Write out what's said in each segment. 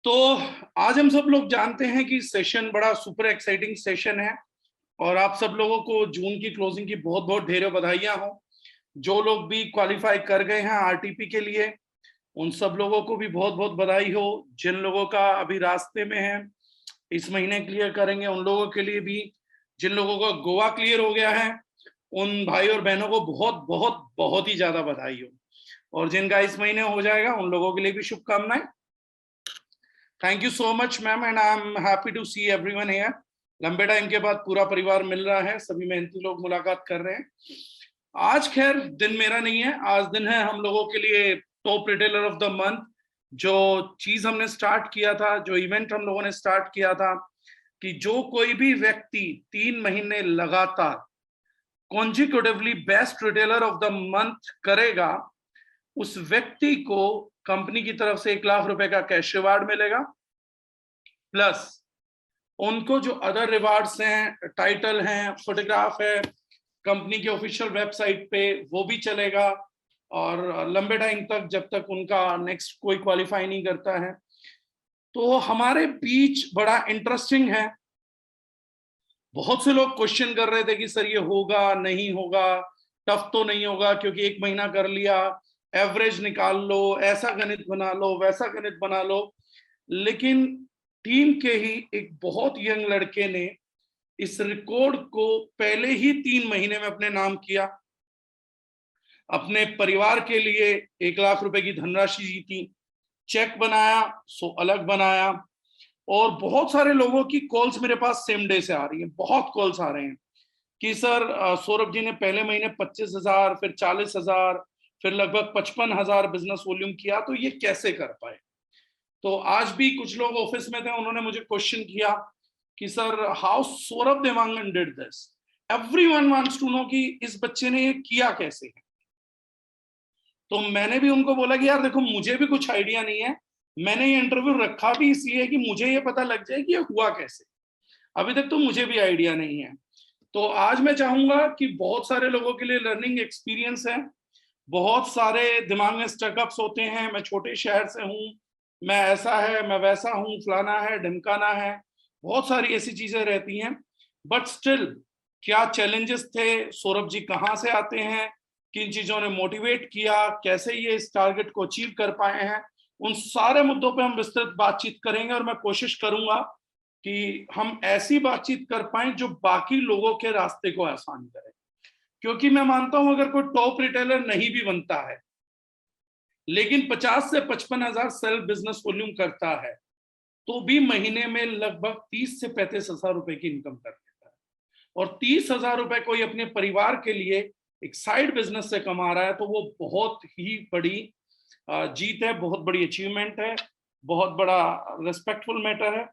तो आज हम सब लोग जानते हैं कि सेशन बड़ा सुपर एक्साइटिंग सेशन है और आप सब लोगों को जून की क्लोजिंग की बहुत बहुत ढेरों बधाइयां हो। जो लोग भी क्वालिफाई कर गए हैं आरटीपी के लिए उन सब लोगों को भी बहुत बहुत बधाई हो। जिन लोगों का अभी रास्ते में है इस महीने क्लियर करेंगे उन लोगों के लिए भी। जिन लोगों का गोवा क्लियर हो गया है उन भाई और बहनों को बहुत बहुत बहुत ही ज्यादा बधाई हो और जिनका इस महीने हो जाएगा उन लोगों के लिए भी शुभकामनाएं। Thank you so much ma'am and I am happy to see everyone here. लंबे टाइम के बाद पूरा परिवार मिल रहा है, सभी मेहनती लोग मुलाकात कर रहे हैं। आज खैर दिन मेरा नहीं है, आज दिन है हम लोगों के लिए top retailer of the month. जो चीज हमने स्टार्ट किया था, जो इवेंट हम लोगों ने स्टार्ट किया था कि जो कोई भी व्यक्ति 3 महीने लगातार consecutively best retailer of the month करेगा उस व्यक्ति को कंपनी की तरफ से 1 लाख रुपए का कैश रिवार्ड मिलेगा, प्लस उनको जो अदर रिवार्ड्स हैं, टाइटल हैं, फोटोग्राफ है, कंपनी के ऑफिशियल वेबसाइट पे वो भी चलेगा और लंबे टाइम तक जब तक उनका नेक्स्ट कोई क्वालिफाई नहीं करता है। तो हमारे बीच बड़ा इंटरेस्टिंग है। बहुत से लोग क्वेश्चन कर रहे थे कि सर ये होगा नहीं होगा, टफ तो नहीं होगा क्योंकि 1 महीना कर लिया, एवरेज निकाल लो, ऐसा गणित बना लो वैसा गणित बना लो। लेकिन टीम के ही एक बहुत यंग लड़के ने इस रिकॉर्ड को पहले ही 3 महीने में अपने नाम किया, अपने परिवार के लिए 1 लाख रुपए की धनराशि जीती, चेक बनाया सो अलग बनाया। और बहुत सारे लोगों की कॉल्स मेरे पास सेम डे से आ रही है, बहुत कॉल्स आ रहे हैं कि सर सौरभ जी ने पहले महीने 25,000, फिर 40,000, फिर लगभग 55,000 बिजनेस वॉल्यूम किया, तो ये कैसे कर पाए। तो आज भी कुछ लोग ऑफिस में थे, उन्होंने मुझे क्वेश्चन किया कि sir how Saurabh Dewangan did this, everyone wants to know कि इस बच्चे ने ये किया कैसे है। तो मैंने भी उनको बोला कि यार देखो मुझे भी कुछ आइडिया नहीं है, मैंने ये इंटरव्यू रखा भी इसलिए कि मुझे ये पता लग जाए कि ये हुआ कैसे, अभी तक तो मुझे भी आइडिया नहीं है। तो आज मैं चाहूंगा कि बहुत सारे लोगों के लिए लर्निंग एक्सपीरियंस है, बहुत सारे दिमाग में स्टकअप्स होते हैं, मैं छोटे शहर से हूँ, मैं ऐसा है मैं वैसा हूँ, फलाना है ढमकाना है, बहुत सारी ऐसी चीजें रहती हैं। बट स्टिल क्या चैलेंजेस थे, सौरभ जी कहाँ से आते हैं, किन चीजों ने मोटिवेट किया, कैसे ये इस टारगेट को अचीव कर पाए हैं, उन सारे मुद्दों पे हम विस्तृत बातचीत करेंगे और मैं कोशिश करूंगा कि हम ऐसी बातचीत कर पाए जो बाकी लोगों के रास्ते को आसान करे। क्योंकि मैं मानता हूं अगर कोई टॉप रिटेलर नहीं भी बनता है लेकिन 50 से 55,000 सेल्फ बिजनेस वॉल्यूम करता है तो भी महीने में लगभग 30 से 35,000 रुपए की इनकम कर लेता है। और 30,000 रुपए कोई अपने परिवार के लिए एक साइड बिजनेस से कमा रहा है तो वो बहुत ही बड़ी जीत है, बहुत बड़ी अचीवमेंट है, बहुत बड़ा रिस्पेक्टफुल मैटर है।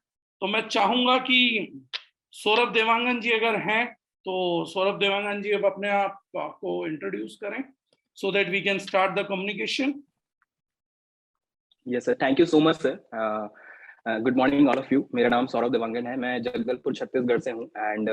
तो मैं चाहूंगा कि सौरभ देवांगन जी अगर हैं तो सौरभ देवांगन जी अब अपने आप को इंट्रोड्यूस करें so that we can start the communication. Yes sir, thank you so much sir. Good morning all of you. मेरा नाम सौरभ देवांगन है, मैं जगदलपुर छत्तीसगढ़ से हूँ एंड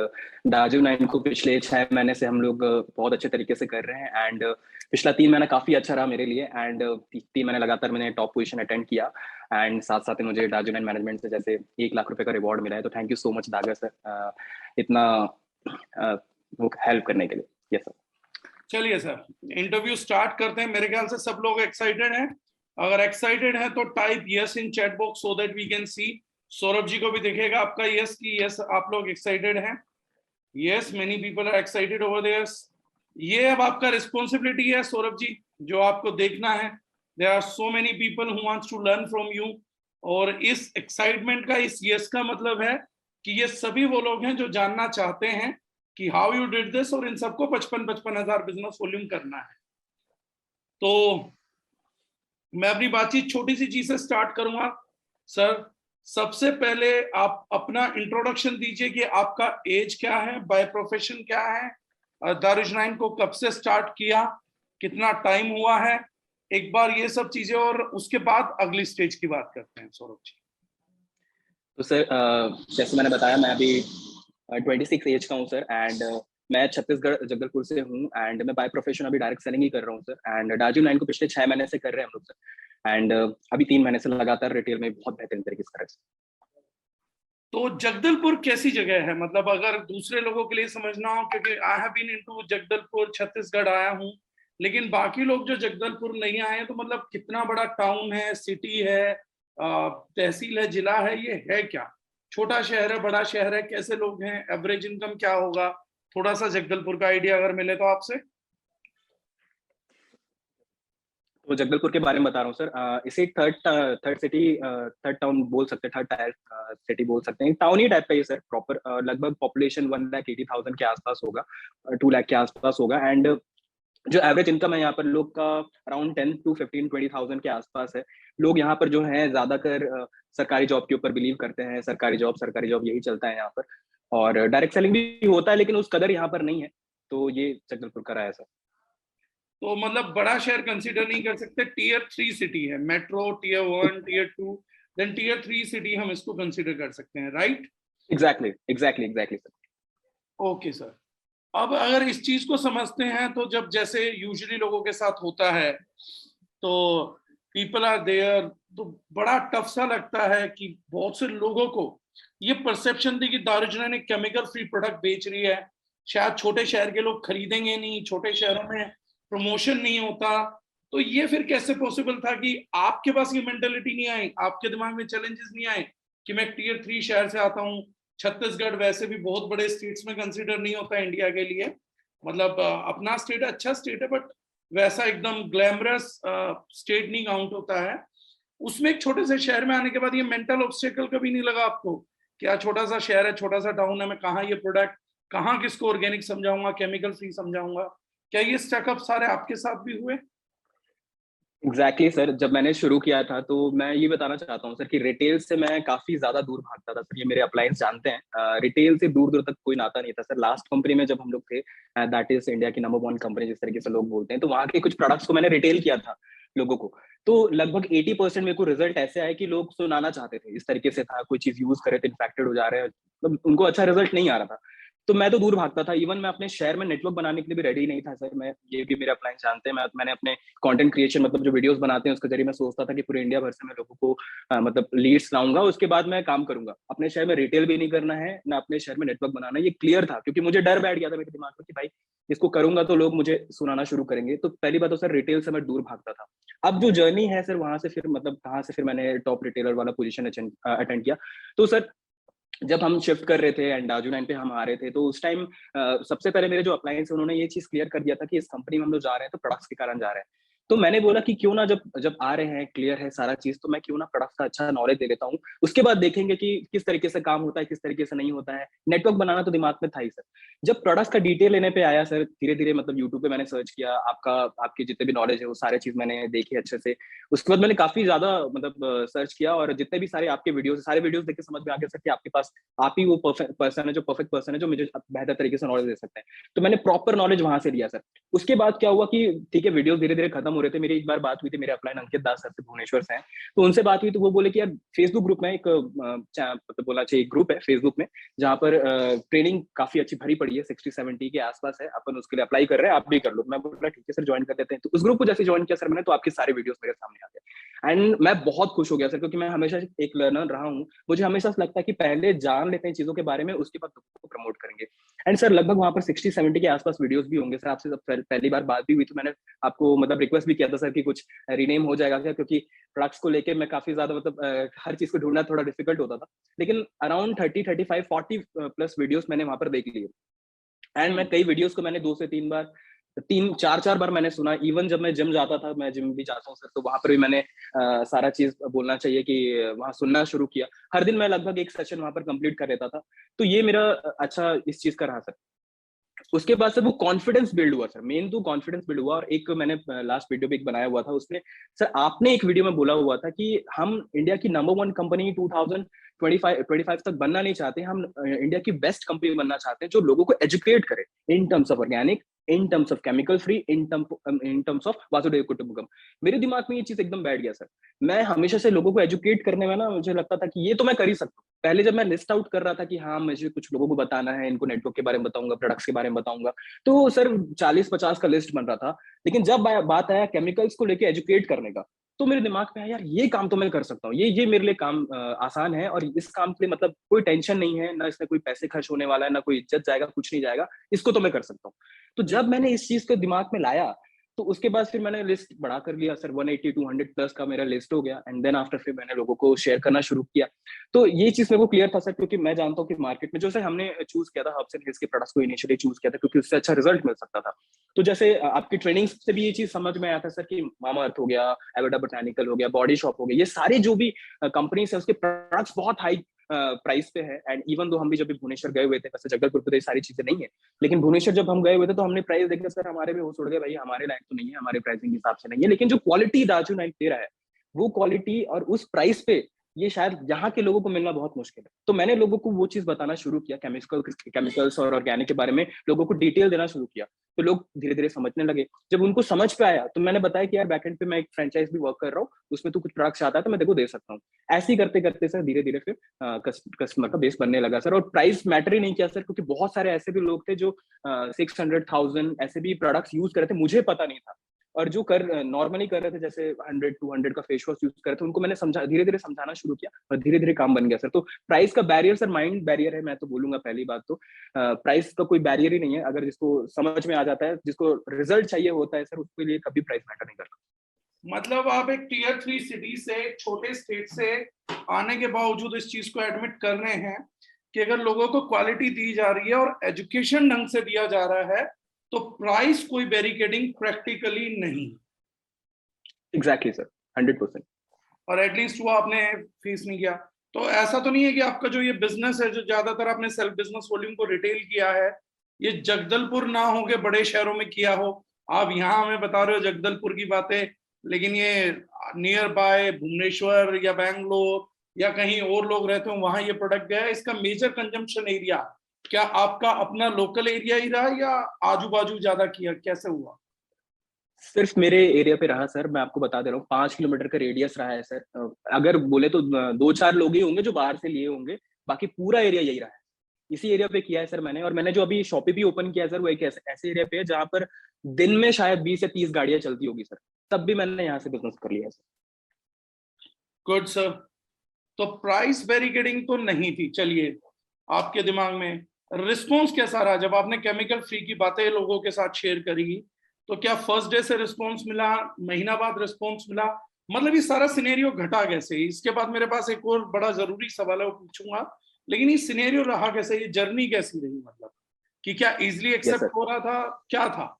डार्जिलिंग 9 को पिछले 6 महीने से हम लोग बहुत अच्छे तरीके से कर रहे हैं एंड पिछला 3 महीना काफी अच्छा रहा मेरे लिए एंड 3 महीने लगातार मैंने टॉप पोजीशन अटेंड किया एंड साथ साथ ही मुझे डार्जिलिंग मैनेजमेंट से जैसे 1 लाख रुपए का रिवॉर्ड मिला है। तो thank you so much दागर sir इतना हेल्प करने के लिए। Yes sir. चलिए सर इंटरव्यू स्टार्ट करते हैं। मेरे ख्याल से सब लोग एक्साइटेड हैं, अगर एक्साइटेड है तो type yes in chat box so that we can see. Saurabh ji को भी दिखेगा आपका यस कि यस आप लोग एक्साइटेड हैं। Yes many people are excited over there. ये अब आपका रिस्पॉन्सिबिलिटी है सौरभ जी, जो आपको देखना है। There are so many people who wants to learn from you और इस एक्साइटमेंट का, इस यस का मतलब है कि ये सभी वो लोग हैं जो जानना चाहते हैं कि हाउ यू डिड दिस और इन सबको 55,000 बिजनेस वॉल्यूम करना है। तो मैं अपनी बातचीत छोटी सी चीज से स्टार्ट करूंगा। सर सबसे पहले आप अपना इंट्रोडक्शन दीजिए कि आपका एज क्या है, बाय प्रोफेशन क्या है, दारुश9 को कब से स्टार्ट किया, कितना टाइम हुआ है, एक बार ये सब चीजें और उसके बाद अगली स्टेज की बात करते हैं सौरभ जी। तो सर जैसे मैंने बताया मैं अभी 26 एज का हूँ सर एंड मैं छत्तीसगढ़ जगदलपुर से हूँ एंड मैं बाय प्रोफेशन अभी डायरेक्ट सेलिंग ही कर रहा हूँ सर एंड डार्जिलिंग 9 को पिछले 6 महीने से कर रहे हैं हम लोग सर। एंड अभी 3 महीने से लगातार रिटेल में बहुत बेहतरीन तरीके से कर रहे हैं। तो जगदलपुर कैसी जगह है, मतलब अगर दूसरे लोगों के लिए समझना हो, क्योंकि I have been into Jagdalpur, Chhattisgarh आया हूँ, लेकिन बाकी लोग जो जगदलपुर नहीं आए हैं, तो मतलब कितना बड़ा टाउन है, सिटी है, तहसील है, जिला है, ये है क्या? छोटा शहर है, बड़ा शहर है, कैसे लोग हैं, एवरेज इनकम क्या होगा? थोड़ा सा जगदलपुर का आइडिया अगर मिले तो आपसे। तो जगदलपुर के बारे में बता रहा हूँ सर, इसे थर्ड सिटी, थर्ड टाउन बोल सकते हैं, थर्ड टायर सिटी बोल सकते हैं। टाउन ही टाइप का ये सर, प्रॉपर लगभग पॉपुलेशन 1,80,000 के आसपास होगा, 2 लाख के आसपास होगा। एंड जो एवरेज इनकम है यहाँ पर लोग का अराउंड 10 to 15, 20,000 के आसपास है। लोग यहाँ पर जो है ज्यादातर सरकारी जॉब के ऊपर बिलीव करते हैं, सरकारी जॉब यही चलता है यहाँ पर। और डायरेक्ट सेलिंग भी होता है, लेकिन उस कदर यहाँ पर नहीं है। तो ये जगदलपुर का रहा है सर। तो मतलब बड़ा शहर कंसीडर नहीं कर सकते, टियर 3 सिटी है, metro tier 1, tier 2, then tier 3 city हम इसको कंसीडर कर सकते हैं, right? Exactly sir. Okay sir. अब अगर इस चीज को समझते हैं, तो जब जैसे यूजुअली लोगों के साथ होता है, तो पीपल आर देयर, तो बड़ा टफ सा लगता है कि बहुत से लोगों को ये परसेप्शन थी कि दारूजन ने केमिकल फ्री प्रोडक्ट बेच रही है, शायद छोटे शहर के लोग खरीदेंगे नहीं, छोटे शहरों में प्रमोशन नहीं होता। तो ये फिर कैसे पॉसिबल था कि आपके पास ये मेंटेलिटी नहीं आई, आपके दिमाग में चैलेंजेस नहीं आए कि मैं टियर 3 शहर से आता हूँ? छत्तीसगढ़ वैसे भी बहुत बड़े स्टेट्स में कंसीडर नहीं होता इंडिया के लिए, मतलब अपना स्टेट अच्छा स्टेट है, बट वैसा एकदम ग्लैमरस स्टेट नहीं काउंट होता है। उसमें एक छोटे से शहर में आने के बाद ये मेंटल ऑब्स्टेकल कभी नहीं लगा आपको? क्या छोटा सा शहर है, छोटा सा टाउन है, मैं कहाँ ये प्रोडक्ट, कहाँ किसको ऑर्गेनिक समझाऊंगा, केमिकल फ्री समझाऊंगा? क्या ये स्टकअप सारे आपके साथ भी हुए? एग्जैक्टली सर, जब मैंने शुरू किया था तो मैं ये बताना चाहता हूँ सर कि रिटेल से मैं काफी ज्यादा दूर भागता था सर। ये मेरे अपलायंस जानते हैं, रिटेल से दूर दूर तक कोई नाता नहीं था सर। लास्ट कंपनी में जब हम लोग थे, दैट इज इंडिया की नंबर 1 कंपनी जिस तरीके से लोग बोलते हैं, तो वहाँ के कुछ प्रोडक्ट्स को मैंने रिटेल किया था लोगों को। तो लगभग 80% मेरे को रिजल्ट ऐसे आए कि लोग सुनाना चाहते थे, इस तरीके से था, कोई चीज यूज करे तो इन्फेक्टेड हो जा रहे हैं, मतलब उनको अच्छा रिजल्ट नहीं आ रहा था। तो मैं तो दूर भागता था। इवन मैं अपने शहर में नेटवर्क बनाने के लिए भी रेडी नहीं था सर। मैं, ये भी मेरे अपलायंस जानते हैं, मैंने अपने कंटेंट क्रिएशन, मतलब जो वीडियोस बनाते हैं उसके जरिए मैं सोचता था कि पूरे इंडिया भर से मैं लोगों को मतलब लीड्स लाऊंगा, उसके बाद मैं काम करूंगा। अपने शहर में रिटेल भी नहीं करना है ना, अपने शहर में नेटवर्क बनाना है, ये क्लियर था। क्योंकि मुझे डर बैठ गया था मेरे दिमाग में कि भाई इसको करूंगा तो लोग मुझे सुनाना शुरू करेंगे। तो पहली बात तो सर रिटेल से मैं दूर भागता था। अब जो जर्नी है सर, वहां से फिर मतलब कहाँ से फिर मैंने टॉप रिटेलर वाला पोजीशन अटेंड किया। तो सर जब हम शिफ्ट कर रहे थे एंड Daju9 पे हम आ रहे थे, तो उस टाइम सबसे पहले मेरे जो अप्लायंस है उन्होंने ये चीज क्लियर कर दिया था कि इस कंपनी में हम लोग जा रहे हैं तो प्रोडक्ट्स के कारण जा रहे हैं। तो मैंने बोला कि क्यों ना, जब जब आ रहे हैं, क्लियर है सारा चीज, तो मैं क्यों ना प्रोडक्ट्स का अच्छा नॉलेज दे लेता हूँ। उसके बाद देखेंगे कि किस तरीके से काम होता है, किस तरीके से नहीं होता है। नेटवर्क बनाना तो दिमाग में था ही सर। जब प्रोडक्ट्स का डिटेल लेने पे आया सर, धीरे धीरे मतलब यूट्यूब पे मैंने सर्च किया, आपके जितने भी नॉलेज है वो सारे चीज मैंने देखी अच्छे से। उसके बाद मैंने काफी ज्यादा मतलब सर्च किया, और जितने भी सारे आपके वीडियोस, सारे वीडियोस देख के समझ में आ गया सर कि आपके पास आप ही वो परफेक्ट पर्सन है जो मुझे बेहतर तरीके से नॉलेज दे सकते हैं। तो मैंने प्रॉपर नॉलेज वहां से लिया सर। उसके बाद क्या हुआ कि ठीक है, वीडियोस धीरे धीरे खत्म हो रहे थे। मेरी एक बार बात हुई थी मेरे अपलाइन अंकित दास सर से, भुवनेश्वर से हैं। तो उनसे बात हुई तो वो बोले कि यार फेसबुक ग्रुप में एक मतलब बोला चाहिए ग्रुप है फेसबुक में, जहाँ पर ट्रेनिंग काफी अच्छी भरी पड़ी है, 60-70 के आसपास है, अपन उसके लिए अप्लाई कर रहे हैं, आप भी कर लो। मैं बोला ठीक है सर, ज्वाइन कर लेते हैं। तो उस ग्रुप को जैसे ज्वाइन किया सर मैंने, तो आपके सारे वीडियोस मेरे सामने आ गए। एंड मैं बहुत खुश हो गया सर, क्योंकि मैं हमेशा एक लर्नर रहा हूँ। मुझे हमेशा लगता है कि पहले जान लेते हैं चीजों के बारे में, उसके बाद को प्रमोट करेंगे। एंड सर लगभग वहां पर 60-70 के आसपास वीडियोस भी होंगे सर। आपसे जब पहली बार बात भी हुई तो मैंने आपको मतलब रिक्वेस्ट भी किया था सर कि कुछ रीनेम हो जाएगा क्या, क्योंकि प्रोडक्ट्स को लेके मैं काफी ज्यादा मतलब हर चीज को ढूंढना थोड़ा डिफिकल्ट होता था। लेकिन अराउंड 30-35-40 प्लस वीडियोस मैंने वहां पर देख लिए। एंड मैं कई वीडियोस को मैंने 2 से 3 बार, 3-4 बार मैंने सुना। इवन जब मैं जिम जाता था, मैं जिम भी जाता हूँ सर, तो वहां पर भी मैंने सारा चीज बोलना चाहिए कि वहां सुनना शुरू किया। हर दिन मैं लगभग एक सेशन वहां पर कंप्लीट कर लेता था। तो ये मेरा अच्छा इस चीज का रहा सर। उसके बाद सर वो कॉन्फिडेंस बिल्ड हुआ सर, मेन तो कॉन्फिडेंस बिल्ड हुआ। और एक मैंने लास्ट वीडियो भी एक बनाया हुआ था, उसमें सर आपने एक वीडियो में बोला हुआ था कि हम इंडिया की नंबर 1 कंपनी 2025 तक बनना नहीं चाहते, हम इंडिया की बेस्ट कंपनी बनना चाहते हैं जो लोगों को एजुकेट करे in terms of organic, in terms of chemical free, in terms of वासुदेव कुटुंबकम। मेरे दिमाग में ये चीज एकदम बैठ गया सर। मैं हमेशा से लोगों को एजुकेट करने में ना, मुझे लगता था कि ये तो मैं कर ही सकता हूँ। पहले जब मैं लिस्ट आउट कर रहा था कि हाँ मुझे कुछ लोगों को बताना है, इनको नेटवर्क के बारे में बताऊंगा, प्रोडक्ट्स के बारे में बताऊंगा, तो सर 40-50 का लिस्ट बन रहा था। लेकिन जब बात आया केमिकल्स को लेके एजुकेट करने का, तो मेरे दिमाग में आया यार ये काम तो मैं कर सकता हूँ, ये मेरे लिए काम आसान है और इस काम के लिए मतलब कोई टेंशन नहीं है, ना इसमें कोई पैसे खर्च होने वाला है, ना कोई इज्जत जाएगा, कुछ नहीं जाएगा, इसको तो मैं कर सकता हूँ। तो जब मैंने इस चीज को दिमाग में लाया, तो उसके बाद फिर मैंने लिस्ट बढ़ा कर लिया सर, 180 200 प्लस का मेरा लिस्ट हो गया, एंड देन आफ्टर फिर मैंने लोगों को शेयर करना शुरू किया। तो ये चीज मेरे को क्लियर था सर, क्योंकि मैं जानता हूँ कि मार्केट में जो सर हमने चूज किया था, हर्ब्स एंड हिल्स के प्रोडक्ट्स को इनिशियली चूज किया था क्योंकि उससे अच्छा रिजल्ट मिल सकता था। तो जैसे आपकी ट्रेनिंग से भी ये चीज समझ में आया था सर कि मामा अर्थ हो गया, एवेटा बोटानिकल हो गया, बॉडी शॉप हो गया, ये सारे जो भी कंपनीज है उसके प्रोडक्ट्स बहुत हाई प्राइस पे है। एंड इवन दो हम भी जब भी भुवनेश्वर गए हुए थे, वैसे जगदलपुर पे तो ये सारी चीजें नहीं है, लेकिन भुवनेश्वर जब हम गए हुए थे तो हमने प्राइस देखा सर, हमारे भी होश उड़ गए, भाई हमारे लायक तो नहीं है, हमारे प्राइसिंग के हिसाब से नहीं है। लेकिन जो क्वालिटी दार्जिलिंग नाइफ दे रहा है, वो क्वालिटी और उस प्राइस पे ये शायद यहाँ के लोगों को मिलना बहुत मुश्किल है। तो मैंने लोगों को वो चीज बताना शुरू किया, केमिकल्स और ऑर्गेनिक के बारे में लोगों को डिटेल देना शुरू किया। तो लोग धीरे धीरे समझने लगे। जब उनको समझ पे आया तो मैंने बताया कि यार बैकएंड पे मैं एक फ्रेंचाइज भी वर्क कर रहा हूँ, उसमें तो कुछ प्रोडक्ट्स आता है तो मैं देखो दे सकता हूँ। ऐसे ही करते करते सर धीरे धीरे फिर कस्टमर का बेस बनने लगा सर। और प्राइस मैटर ही नहीं किया सर, क्योंकि बहुत सारे ऐसे भी लोग थे जो 600,000 ऐसे भी प्रोडक्ट्स यूज कर रहे थे, मुझे पता नहीं था। और जो कर नॉर्मली कर रहे थे, जैसे 100-200 का फेस वॉश यूज कर रहे थे, उनको मैंने समझा, धीरे धीरे समझाना शुरू किया और धीरे धीरे काम बन गया सर। तो प्राइस का बैरियर सर माइंड बैरियर है, मैं तो बोलूंगा पहली बात तो प्राइस का कोई बैरियर ही नहीं है। अगर जिसको समझ में आ जाता है, जिसको रिजल्ट चाहिए होता है सर, उसके लिए कभी प्राइस मैटर नहीं करता। मतलब आप एक टीयर 3 सिटी से, एक छोटे स्टेट से आने के बावजूद इस चीज को एडमिट कर रहे हैं कि अगर लोगों को क्वालिटी दी जा रही है और एजुकेशन ढंग से दिया जा रहा है तो प्राइस कोई बैरिकेडिंग प्रैक्टिकली नहीं। Exactly sir, 100%। और एटलीस्ट वो आपने फेस नहीं किया। तो ऐसा तो नहीं है कि आपका जो ये बिजनेस है, जो ज्यादातर आपने सेल्फ बिजनेस वॉल्यूम को रिटेल किया है, ये जगदलपुर ना हो के बड़े शहरों में किया हो? आप यहाँ हमें बता रहे हो जगदलपुर की बातें, लेकिन ये नियर बाय भुवनेश्वर या बैंगलोर या कहीं और लोग रहते हो वहां ये प्रोडक्ट गया है। इसका मेजर कंजम्पशन एरिया क्या आपका अपना लोकल एरिया ही रहा या आजू बाजू ज्यादा किया, कैसे हुआ? सिर्फ मेरे एरिया पे रहा सर, मैं आपको बता दे रहा हूँ, 5 किलोमीटर का रेडियस रहा है सर। अगर बोले तो 2-4 लोग ही होंगे जो बाहर से लिए होंगे, बाकी पूरा एरिया यही रहा है। इसी एरिया पे किया है सर मैंने। और मैंने जो अभी शॉपी भी ओपन किया है सर, वो एक ऐसे एरिया पे है जहाँ पर दिन में शायद 20 या 30 गाड़ियां चलती होगी सर, तब भी मैंने यहाँ से बिजनेस कर लिया है सर। Good sir. तो प्राइस बैरिकेडिंग तो नहीं थी, चलिए आपके दिमाग में रिस्पॉन्स कैसा रहा जब आपने केमिकल फ्री की बातें लोगों के साथ शेयर करी? तो क्या फर्स्ट डे से रिस्पॉन्स मिला, महीना बाद रिस्पॉन्स मिला? मतलब ये सारा सिनेरियो घटा कैसे? इसके बाद मेरे पास एक और बड़ा जरूरी सवाल है, वो पूछूंगा, लेकिन ये सिनेरियो रहा कैसे, ये जर्नी कैसी रही? मतलब कि क्या इजिली यस एक्सेप्ट सर, हो रहा था, क्या था?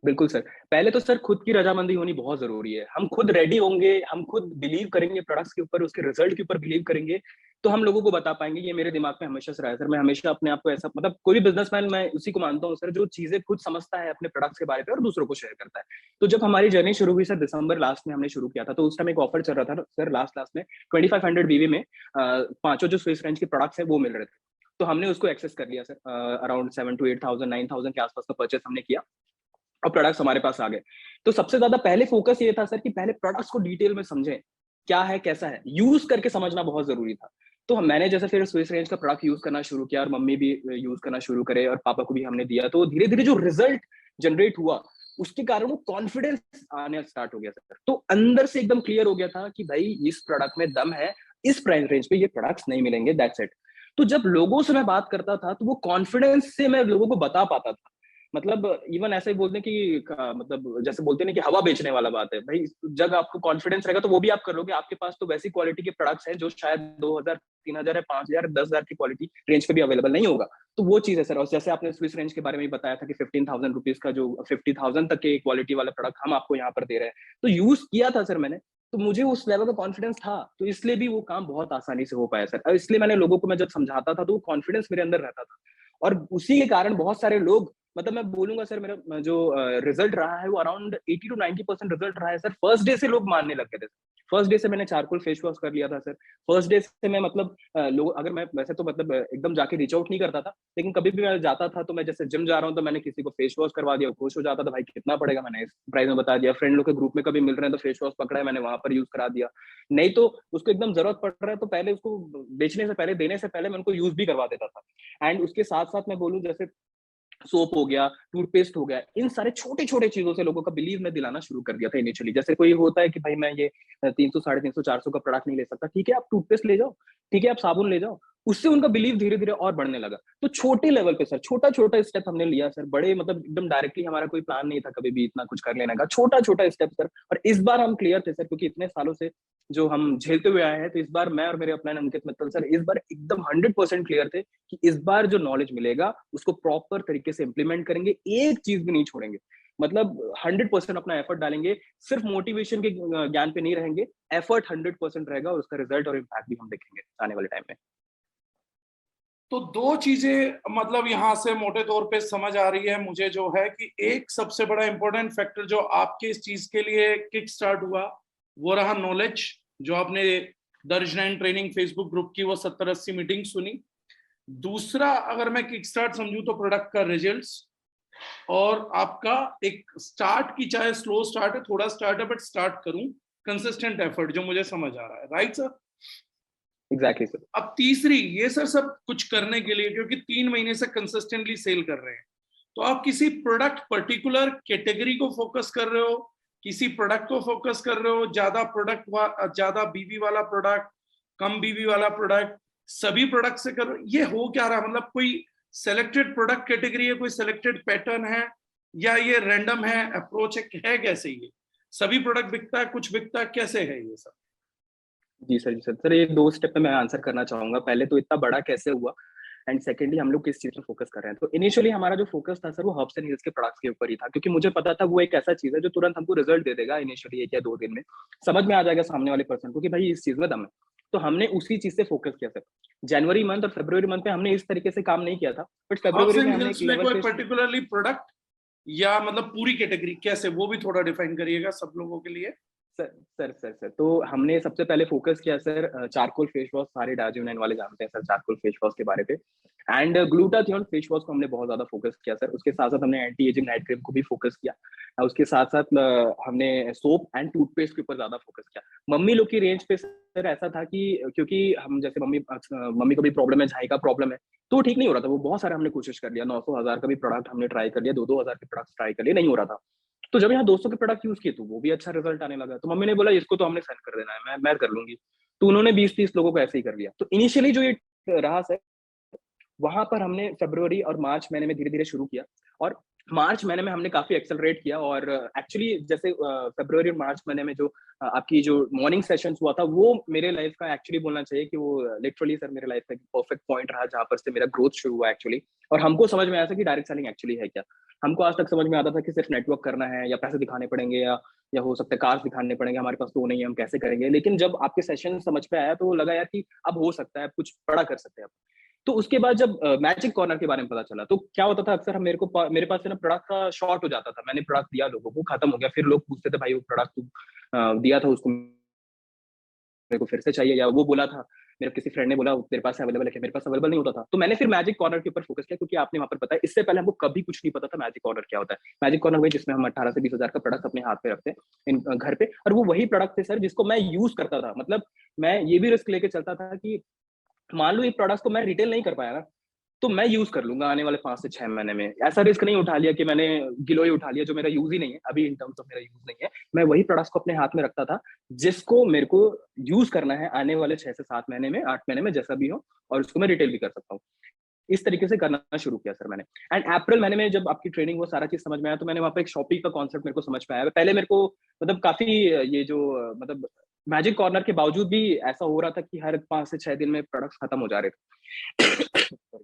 बिल्कुल सर। पहले तो सर खुद की रजामंदी होनी बहुत जरूरी है। हम खुद रेडी होंगे, हम खुद बिलीव करेंगे प्रोडक्ट्स के ऊपर, उसके रिजल्ट के ऊपर बिलीव करेंगे, तो हम लोगों को बता पाएंगे। ये मेरे दिमाग में हमेशा से रहा है सर। मैं हमेशा अपने आप को ऐसा, मतलब कोई भी बिजनेसमैन, मैं उसी को मानता हूँ सर, जो चीजें खुद समझता है अपने प्रोडक्ट्स के बारे में और दूसरों को शेयर करता है। तो जब हमारी जर्नी शुरू हुई सर, दिसंबर लास्ट में हमने शुरू किया था, तो उस टाइम एक ऑफर चल रहा था सर, लास्ट लास्ट में 2500 बीवी में पांचों जो स्विस रेंज के प्रोडक्ट्स है वो मिल रहे थे। तो हमने उसको एक्सेस कर लिया सर। अराउंड 7 to 8,000 9,000 के आसपास का परचेस हमने किया और प्रोडक्ट्स हमारे पास आ गए। तो सबसे ज्यादा पहले फोकस ये था सर कि पहले प्रोडक्ट्स को डिटेल में समझें, क्या है कैसा है, यूज करके समझना बहुत जरूरी था। तो मैंने जैसे फिर स्विस रेंज का प्रोडक्ट यूज करना शुरू किया और मम्मी भी यूज करना शुरू करे और पापा को भी हमने दिया। तो धीरे धीरे जो रिजल्ट जनरेट हुआ, उसके कारण वो कॉन्फिडेंस आने स्टार्ट हो गया सर। तो अंदर से एकदम क्लियर हो गया था कि भाई इस प्रोडक्ट में दम है, इस प्राइस रेंज पे ये प्रोडक्ट्स नहीं मिलेंगे, दैट्स इट। तो जब लोगों से मैं बात करता था तो वो कॉन्फिडेंस से मैं लोगों को बता पाता था। मतलब इवन ऐसे ही बोलते हैं कि मतलब जैसे बोलते हैं कि हवा बेचने वाला बात है भाई। जब आपको कॉन्फिडेंस रहेगा तो वो भी आप कर लोगे। आपके पास तो वैसी क्वालिटी के प्रोडक्ट्स हैं जो शायद 2,000 3,000 या 5,000 10,000 की क्वालिटी रेंज पे भी अवेलेबल नहीं होगा। तो वो चीज है सर। और जैसे आपने स्विस रेंज के बारे में बताया था कि 15,000 रुपीज का जो 50,000 तक के क्वालिटी वाला प्रोडक्ट हम आपको यहाँ पर दे रहे हैं, तो यूज किया था सर मैंने। तो मुझे उस लेवल का कॉन्फिडेंस था, तो इसलिए भी वो काम बहुत आसानी से हो पाया सर। और इसलिए मैंने लोगों को, मैं जब समझाता था तो वो कॉन्फिडेंस मेरे अंदर रहता था। और उसी के कारण बहुत सारे लोग, मतलब मैं बोलूंगा सर, मेरा जो रिजल्ट रहा है वो अराउंड 80 to 90% रिजल्ट रहा है सर। फर्स्ट डे से लोग मानने लग गए थे। फर्स्ट डे से मैंने चारकोल फेस वॉश कर लिया था सर। फर्स्ट डे से मैं मतलब लोग, अगर मैं वैसे तो मतलब एकदम जाके रीच आउट नहीं करता था, लेकिन कभी भी मैं जाता था तो मैं जैसे जिम जा रहा हूँ तो मैंने किसी को फेस वॉश करवा दिया, खुश हो जाता था, भाई कितना पड़ेगा, मैंने इस प्राइस में बता दिया। फ्रेंड लोग के ग्रुप में कभी मिल रहे हैं तो फेस वॉश पकड़ा है, मैंने वहां पर यूज करा दिया। नहीं तो उसको एकदम जरूरत पड़ रहा है तो पहले उसको बेचने से पहले, देने से पहले मैं उनको यूज भी करवा देता था। एंड उसके साथ साथ मैं बोलूँ, जैसे सोप हो गया, टूथपेस्ट हो गया, इन सारे छोटे छोटे चीजों से लोगों का बिलीव मैं दिलाना शुरू कर दिया था इनिशियली। जैसे कोई होता है कि भाई मैं ये 300 350 400 का प्रोडक्ट नहीं ले सकता, ठीक है आप टूथपेस्ट ले जाओ, ठीक है आप साबुन ले जाओ। उससे उनका बिलीव धीरे धीरे और बढ़ने लगा। तो छोटे लेवल पे सर छोटा छोटा स्टेप हमने लिया सर, बड़े मतलब एकदम डायरेक्टली हमारा कोई प्लान नहीं था कभी भी इतना कुछ कर लेने का, छोटा छोटा स्टेप सर। और इस बार हम क्लियर थे सर, क्योंकि इतने सालों से जो हम झेलते हुए आए हैं, तो इस बार मैं और मेरे अपने अंकित मित्तल सर इस बार एकदम 100% क्लियर थे कि इस बार जो नॉलेज मिलेगा उसको प्रॉपर तरीके से इंप्लीमेंट करेंगे, एक चीज भी नहीं छोड़ेंगे। मतलब 100% अपना एफर्ट डालेंगे, सिर्फ मोटिवेशन के ज्ञान पे नहीं रहेंगे, एफर्ट 100% रहेगा और उसका रिजल्ट और इम्पैक्ट भी हम देखेंगे आने वाले टाइम में। तो दो चीजें मतलब यहाँ से मोटे तौर पे समझ आ रही है मुझे, जो है कि एक सबसे बड़ा इंपॉर्टेंट फैक्टर जो आपके इस चीज के लिए किक स्टार्ट हुआ वो रहा नॉलेज, जो आपने दर्ज 9 ट्रेनिंग फेसबुक ग्रुप की वो 70-80 मीटिंग सुनी। दूसरा अगर मैं किक स्टार्ट समझूं तो प्रोडक्ट का रिजल्ट्स, और आपका एक स्टार्ट की, चाहे स्लो स्टार्ट है, थोड़ा स्टार्ट है, बट स्टार्ट करूं, कंसिस्टेंट एफर्ट, जो मुझे समझ आ रहा है। Right sir? Exactly sir. अब तीसरी, ये सर सब कुछ करने के लिए, क्योंकि 3 महीने से कंसिस्टेंटली सेल कर रहे हैं, तो आप किसी प्रोडक्ट पर्टिकुलर कैटेगरी को फोकस कर रहे हो, किसी प्रोडक्ट को फोकस कर रहे हो, ज्यादा प्रोडक्ट, ज्यादा बीवी वाला प्रोडक्ट, कम बीवी वाला प्रोडक्ट, सभी प्रोडक्ट से कर रहे हो? ये हो क्या रहा, मतलब कोई सेलेक्टेड प्रोडक्ट कैटेगरी है, कोई सेलेक्टेड पैटर्न है, या ये रैंडम है अप्रोच है कैसे ये? सभी प्रोडक्ट बिकता है, कुछ बिकता है, कैसे है ये सब? जी सर, जी सर। सर ये 2 स्टेप में मैं आंसर करना चाहूंगा। पहले तो इतना बड़ा कैसे हुआ, एंड सेकेंडली हम लोग किस चीज में फोकस कर रहे हैं। तो इनिशियली हमारा जो फोकस था सर वो हर्ब्स एंड हील्स के प्रोडक्ट्स के ऊपर ही था, क्योंकि मुझे पता था वो एक ऐसा चीज है जो तुरंत हमको रिजल्ट दे देगा। इनिशियली 1 या 2 दिन में समझ में आ जाएगा सामने वाले पर्सन को कि भाई इस चीज में दम है। तो हमने उसी चीज से फोकस किया सर। जनवरी मंथ और फरवरी मंथ में हमने इस तरीके से काम नहीं किया था, बट हर्ब्स फरवरी में एंड हमने हिल्स एक में लेवल कोई पे। पर्टिकुलरली प्रोडक्ट, या मतलब पूरी कैटेगरी, कैसे, वो भी थोड़ा डिफाइन करिएगा सब लोगों के लिए। सर तो हमने सबसे पहले फोकस किया सर चारकोल फेस वॉश, सारे डायोजिन वाले जानते हैं सर चारकोल फेस वॉश के बारे पे। एंड ग्लूटाथियोन फेस वॉश को हमने बहुत ज्यादा फोकस किया सर। उसके साथ साथ हमने एंटी एजिंग नाइट क्रीम को भी फोकस किया, और उसके साथ साथ हमने सोप एंड टूथपेस्ट के ऊपर ज्यादा फोकस किया। मम्मी लोग की रेंज पे सर ऐसा था कि क्योंकि हम जैसे मम्मी को भी प्रॉब्लम है, झाई का प्रॉब्लम है, तो ठीक नहीं हो रहा था। वो बहुत सारा हमने कोशिश कर लिया, 900 1000 का भी प्रोडक्ट हमने ट्राई कर लिया, 2-2 हजार के प्रोडक्ट ट्राई कर लिए, नहीं हो रहा था। तो जब यहाँ 200 के प्रोडक्ट यूज किए तो वो भी अच्छा रिजल्ट आने लगा। तो मम्मी ने बोला इसको तो हमने सेंड कर देना है, मैं कर लूंगी। तो उन्होंने 20-30 लोगों को ऐसे ही कर लिया। तो इनिशियली जो ये रहा सर, वहां पर हमने फरवरी और मार्च महीने में धीरे धीरे शुरू किया, और मार्च महीने में हमने काफी एक्सेलरेट किया। और एक्चुअली जैसे फरवरी और मार्च महीने में जो आपकी जो मॉर्निंग सेशंस हुआ था, वो मेरे लाइफ का एक्चुअली बोलना चाहिए कि वो लिटरली सर मेरे लाइफ का एक परफेक्ट पॉइंट रहा, जहां पर से मेरा ग्रोथ शुरू हुआ एक्चुअली। और हमको समझ में आया था कि डायरेक्ट सेलिंग एक्चुअली है क्या। हमको आज तक समझ में आता था कि सिर्फ नेटवर्क करना है, या पैसे दिखाने पड़ेंगे, या हो सकता है कार्स दिखाने पड़ेंगे, हमारे पास तो नहीं है, हम कैसे करेंगे। लेकिन जब आपके सेशन समझ पे आया तो लगा यार कि अब हो सकता है, कुछ बड़ा कर सकते हैं। तो उसके बाद जब मैजिक कॉर्नर के बारे में पता चला, तो क्या होता था अक्सर हम मेरे पास ना प्रोडक्ट का शॉर्ट हो जाता था। मैंने प्रोडक्ट दिया, लोगों को खत्म हो गया, फिर लोग पूछते थे भाई वो प्रोडक्ट दिया था उसको मेरे को फिर से चाहिए, या वो बोला था मेरे किसी फ्रेंड ने बोला तेरे पास अवेलेबल है, मेरे पास अवेलेबल नहीं होता था। तो मैंने फिर मैजिक कॉर्नर के ऊपर फोकस किया, क्योंकि आपने वहां पर पता है इससे पहले हमको कभी कुछ नहीं पता था मैजिक कॉर्नर क्या होता है। मैजिक कॉर्नर वही जिसमें हम 18 से 20 हजार का प्रोडक्ट अपने हाथ पे रखते हैं घर पे, और वो वही प्रोडक्ट थे सर जिसको मैं यूज करता था। मतलब मैं ये भी रिस्क लेके चलता था कि मान लो ये प्रोडक्ट्स को मैं रिटेल नहीं कर पाया ना, तो मैं यूज कर लूंगा आने वाले 5 से 6 महीने में। ऐसा रिस्क नहीं उठा लिया कि मैंने गिलोय उठा लिया जो मेरा यूज ही नहीं है अभी, इन टर्म्स ऑफ मेरा यूज नहीं है। मैं वही प्रोडक्ट्स को अपने हाथ में रखता था जिसको मेरे को यूज करना है आने वाले 6 से 7 महीने में, 8 महीने में, जैसा भी हो, और उसको मैं रिटेल भी कर सकता हूँ। इस तरीके से करना शुरू किया सर मैंने। एंड अप्रैल महीने में जब आपकी ट्रेनिंग वो सारा चीज समझ में आया, तो मैंने वहाँ पे एक शॉपी का कॉन्सेप्ट मेरे को समझ में आया। पहले मेरे को मतलब काफी ये जो मतलब मैजिक कॉर्नर के बावजूद भी ऐसा हो रहा था कि हर 5 से 6 दिन में प्रोडक्ट्स खत्म हो जा रहे थे।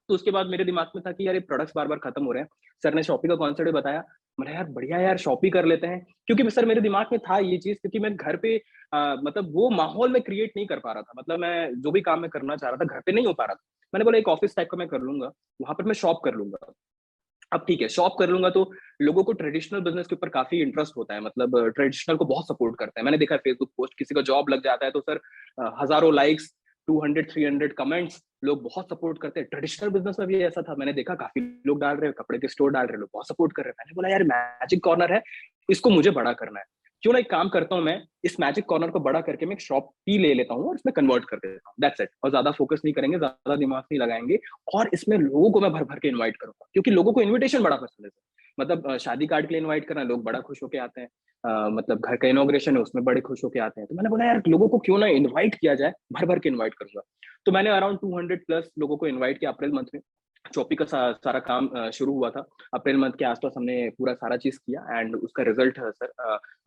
तो उसके बाद मेरे दिमाग में था कि यार ये प्रोडक्ट्स बार बार खत्म हो रहे हैं। सर ने शॉपी का कॉन्सेप्ट बताया, मैंने यार बढ़िया यार शॉपी कर लेते हैं। क्योंकि सर मेरे दिमाग में था ये चीज, क्योंकि मैं घर पे मतलब वो माहौल में क्रिएट नहीं कर पा रहा था। मतलब मैं जो भी काम मैं करना चाह रहा था घर पे नहीं हो पा रहा था। मैंने बोला एक ऑफिस टाइप का मैं कर लूंगा, वहां पर मैं शॉप कर लूंगा। अब ठीक है शॉप कर लूंगा तो लोगों को ट्रेडिशनल बिजनेस के ऊपर काफी इंटरेस्ट होता है, मतलब ट्रेडिशनल को बहुत सपोर्ट करता है। मैंने देखा है फेसबुक पोस्ट, किसी का जॉब लग जाता है तो सर हजारों लाइक्स, 200-300 कमेंट्स, लोग बहुत सपोर्ट करते हैं। ट्रेडिशनल बिजनेस में भी ऐसा था, मैंने देखा काफी लोग डाल रहे हैं, कपड़े के स्टोर डाल रहे हैं, लोग बहुत सपोर्ट कर रहे हैं। मैंने बोला यार मैजिक कॉर्नर है, इसको मुझे बड़ा करना है। क्यों ना एक काम करता हूँ, मैं इस मैजिक कॉर्नर को बड़ा करके मैं एक शॉप ही ले लेता हूँ और इसमें कन्वर्ट कर देता हूँ, दैट्स इट। और ज्यादा फोकस नहीं करेंगे, ज्यादा दिमाग नहीं लगाएंगे, और इसमें लोगों को मैं भर भर के इन्वाइट करूंगा, क्योंकि लोगों को इन्विटेशन बड़ा पसंद है। मतलब शादी कार्ड के लिए इन्वाइट करना, लोग बड़ा खुश होके आते हैं। मतलब घर का इनॉग्रेशन है, उसमें बड़े खुश होके आते हैं। तो मैंने बोला यार लोगों को क्यों ना इन्वाइट किया जाए, भर भर के इन्वाइट करूंगा। तो मैंने अराउंड 200 प्लस लोगों को इन्वाइट किया अप्रैल मंथ में। शॉपी का सारा काम शुरू हुआ था अप्रैल मंथ के आसपास, हमने पूरा सारा चीज किया एंड उसका रिजल्ट सर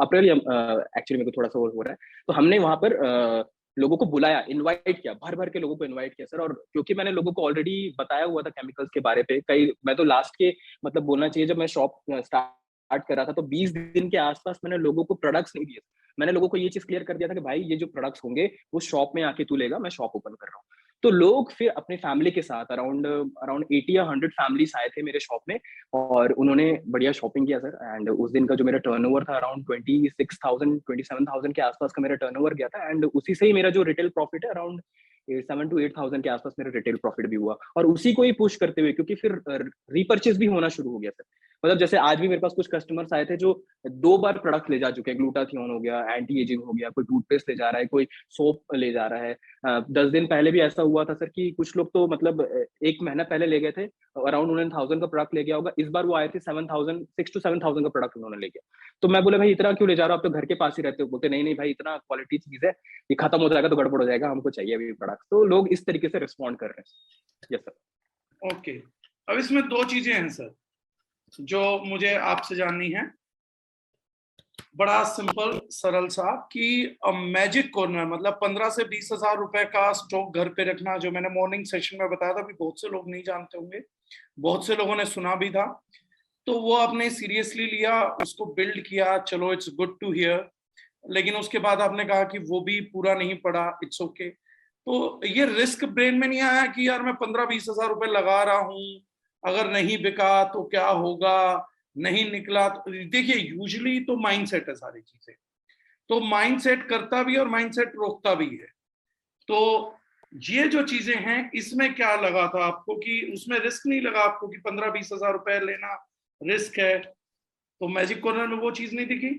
अप्रैल, एक्चुअली मेरे को थोड़ा सा वो हो रहा है। तो हमने वहां पर लोगों को बुलाया, इनवाइट किया, भर भर के लोगों को इनवाइट किया सर। और क्योंकि मैंने लोगों को ऑलरेडी बताया हुआ था केमिकल्स के बारे पे, कई मैं तो लास्ट के मतलब बोलना चाहिए जब मैं शॉप स्टार्ट कर रहा था तो 20 दिन के आसपास मैंने लोगों को प्रोडक्ट्स नहीं दिए। मैंने लोगों को ये चीज क्लियर कर दिया था कि भाई ये जो प्रोडक्ट्स होंगे वो शॉप में आके तू लेगा, मैं शॉप ओपन कर रहा हूँ। तो लोग फिर अपनी फैमिली के साथ अराउंड अराउंड 80 या 100 फैमिलीज आए थे मेरे शॉप में, और उन्होंने बढ़िया शॉपिंग किया सर। एंड उस दिन का जो मेरा टर्नओवर था अराउंड 26,000 27,000 के आसपास का मेरा टर्नओवर गया था। एंड उसी से ही मेरा जो रिटेल प्रॉफिट है अराउंड 7 to 8,000 के आसपास मेरा रिटेल प्रॉफिट भी हुआ, और उसी को ही पुश करते हुए, क्योंकि फिर रीपर्चेज भी होना शुरू हो गया सर। मतलब जैसे आज भी मेरे पास कुछ कस्टमर्स आए थे जो 2 बार प्रोडक्ट ले जा चुके हैं, ग्लूटाथियोन हो गया, एंटी एजिंग हो गया, कोई टूथपेस्ट ले जा रहा है, कोई सोप ले जा रहा है। 10 दिन पहले भी ऐसा हुआ था सर कि कुछ लोग तो मतलब 1 महीना पहले ले गए थे, अराउंड उन्होंने 1000 का प्रोडक्ट ले गया होगा। इस बार वो आए थे 6 to 7,000 का प्रोडक्ट उन्होंने ले गया। तो मैं बोले भाई इतना क्यों ले जा रहा हो, आप तो घर के पास ही रहते हो। बोलते नहीं नहीं भाई, इतना क्वालिटी चीज है, ये खत्म हो जाएगा तो गड़बड़ हो जाएगा, हमको चाहिए अभी प्रोडक्ट। तो लोग इस तरीके से रिस्पॉन्ड कर रहे हैं। Yes sir. ओके, अब इसमें 2 चीजें हैं सर जो मुझे आपसे जाननी है। बड़ा सिंपल सरल सा कि मैजिक कॉर्नर मतलब 15 से 20 हजार रुपए का स्टॉक घर पे रखना, जो मैंने मॉर्निंग सेशन में बताया था, भी बहुत से लोग नहीं जानते होंगे, बहुत से लोगों ने सुना भी था। तो वो आपने सीरियसली लिया, उसको बिल्ड किया, चलो इट्स गुड टू हियर। लेकिन उसके बाद आपने कहा कि वो भी पूरा नहीं पड़ा, इट्स ओके। तो ये रिस्क ब्रेन में नहीं आया कि यार मैं 15-20 हजार रुपए लगा रहा हूँ, अगर नहीं बिका तो क्या होगा, नहीं निकला तो? देखिए यूजुअली तो माइंडसेट है सारी चीजें, तो माइंडसेट करता भी है और माइंडसेट रोकता भी है। तो ये जो चीजें हैं इसमें क्या लगा था आपको कि उसमें रिस्क नहीं लगा आपको कि 15-20 हजार रुपए लेना रिस्क है? तो मैजिक कॉर्नर में वो चीज नहीं दिखी?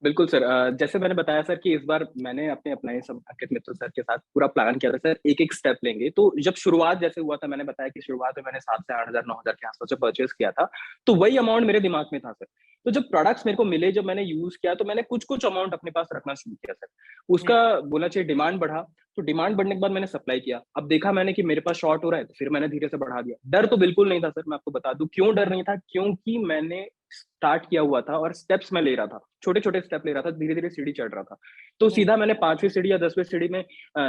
बिल्कुल सर, जैसे मैंने बताया सर कि इस बार मैंने अपने सब अंकित मित्र सर के साथ पूरा प्लान किया था सर, एक एक स्टेप लेंगे। तो जब शुरुआत जैसे हुआ था, मैंने बताया कि शुरुआत में मैंने 7 से 8,000 9,000 के आसपास जब परचेज किया था, तो वही अमाउंट मेरे दिमाग में था सर। तो जब प्रोडक्ट्स मेरे को मिले, जब मैंने यूज किया, तो मैंने कुछ कुछ अमाउंट अपने पास रखना शुरू किया सर। उसका बोलना चाहिए डिमांड बढ़ा, तो डिमांड बढ़ने के बाद मैंने सप्लाई किया। अब देखा मैंने कि मेरे पास शॉर्ट हो रहा है, तो फिर मैंने धीरे से बढ़ा दिया। डर तो बिल्कुल नहीं था सर, मैं आपको बता दूं क्यों डर नहीं था, क्योंकि मैंने स्टार्ट किया हुआ था और स्टेप्स मैं ले रहा था, छोटे छोटे स्टेप ले रहा था, धीरे धीरे सीढ़ी चढ़ रहा था। तो सीधा मैंने 5वीं सीढ़ी या 10वीं सीढ़ी में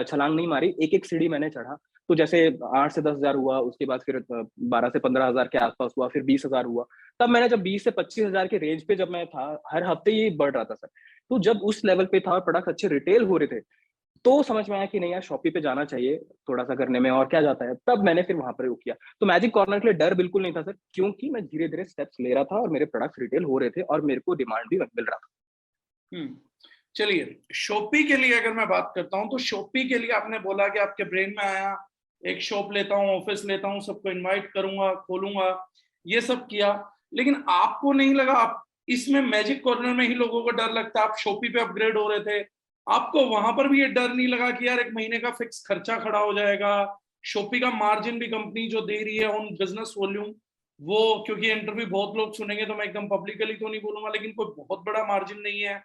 छलांग नहीं मारी, एक एक सीढ़ी मैंने चढ़ा। तो जैसे 8 से 10,000 हुआ, उसके बाद फिर 12 से 15,000 के आसपास हुआ, फिर 20,000 हुआ। तब मैंने जब 20 से 25,000 के रेंज पे जब मैं था, हर हफ्ते ये बढ़ रहा था सर। तो जब उस लेवल पे था और प्रोडक्ट अच्छे रिटेल हो रहे थे, तो समझ में आया कि नहीं यार शॉपी पे जाना चाहिए थोड़ा सा करने में, और क्या जाता है। तब मैंने फिर वहां पर वो किया। तो मैजिक कॉर्नर के लिए डर बिल्कुल नहीं था सर, क्योंकि मैं धीरे धीरे स्टेप्स ले रहा था और मेरे प्रोडक्ट्स रिटेल हो रहे थे और मेरे को डिमांड भी मिल रहा था। चलिए शॉपी के लिए अगर मैं बात करता हूं, तो शॉपी के लिए आपने बोला कि आपके ब्रेन में आया एक शॉप लेता हूं, ऑफिस लेता हूं, सबको इनवाइट करूंगा, खोलूंगा, ये सब किया। लेकिन आपको नहीं लगा आप इसमें मैजिक कॉर्नर में ही लोगों को डर लगता है, आप शॉपी पे अपग्रेड हो रहे थे, आपको वहां पर भी ये डर नहीं लगा कि यार एक महीने का फिक्स खर्चा खड़ा हो जाएगा, शॉपी का मार्जिन भी कंपनी जो दे रही है ऑन बिजनेस वॉल्यूम वो, क्योंकि इंटरव्यू बहुत लोग सुनेंगे तो मैं एकदम पब्लिकली तो नहीं बोलूंगा, लेकिन कोई बहुत बड़ा मार्जिन नहीं है।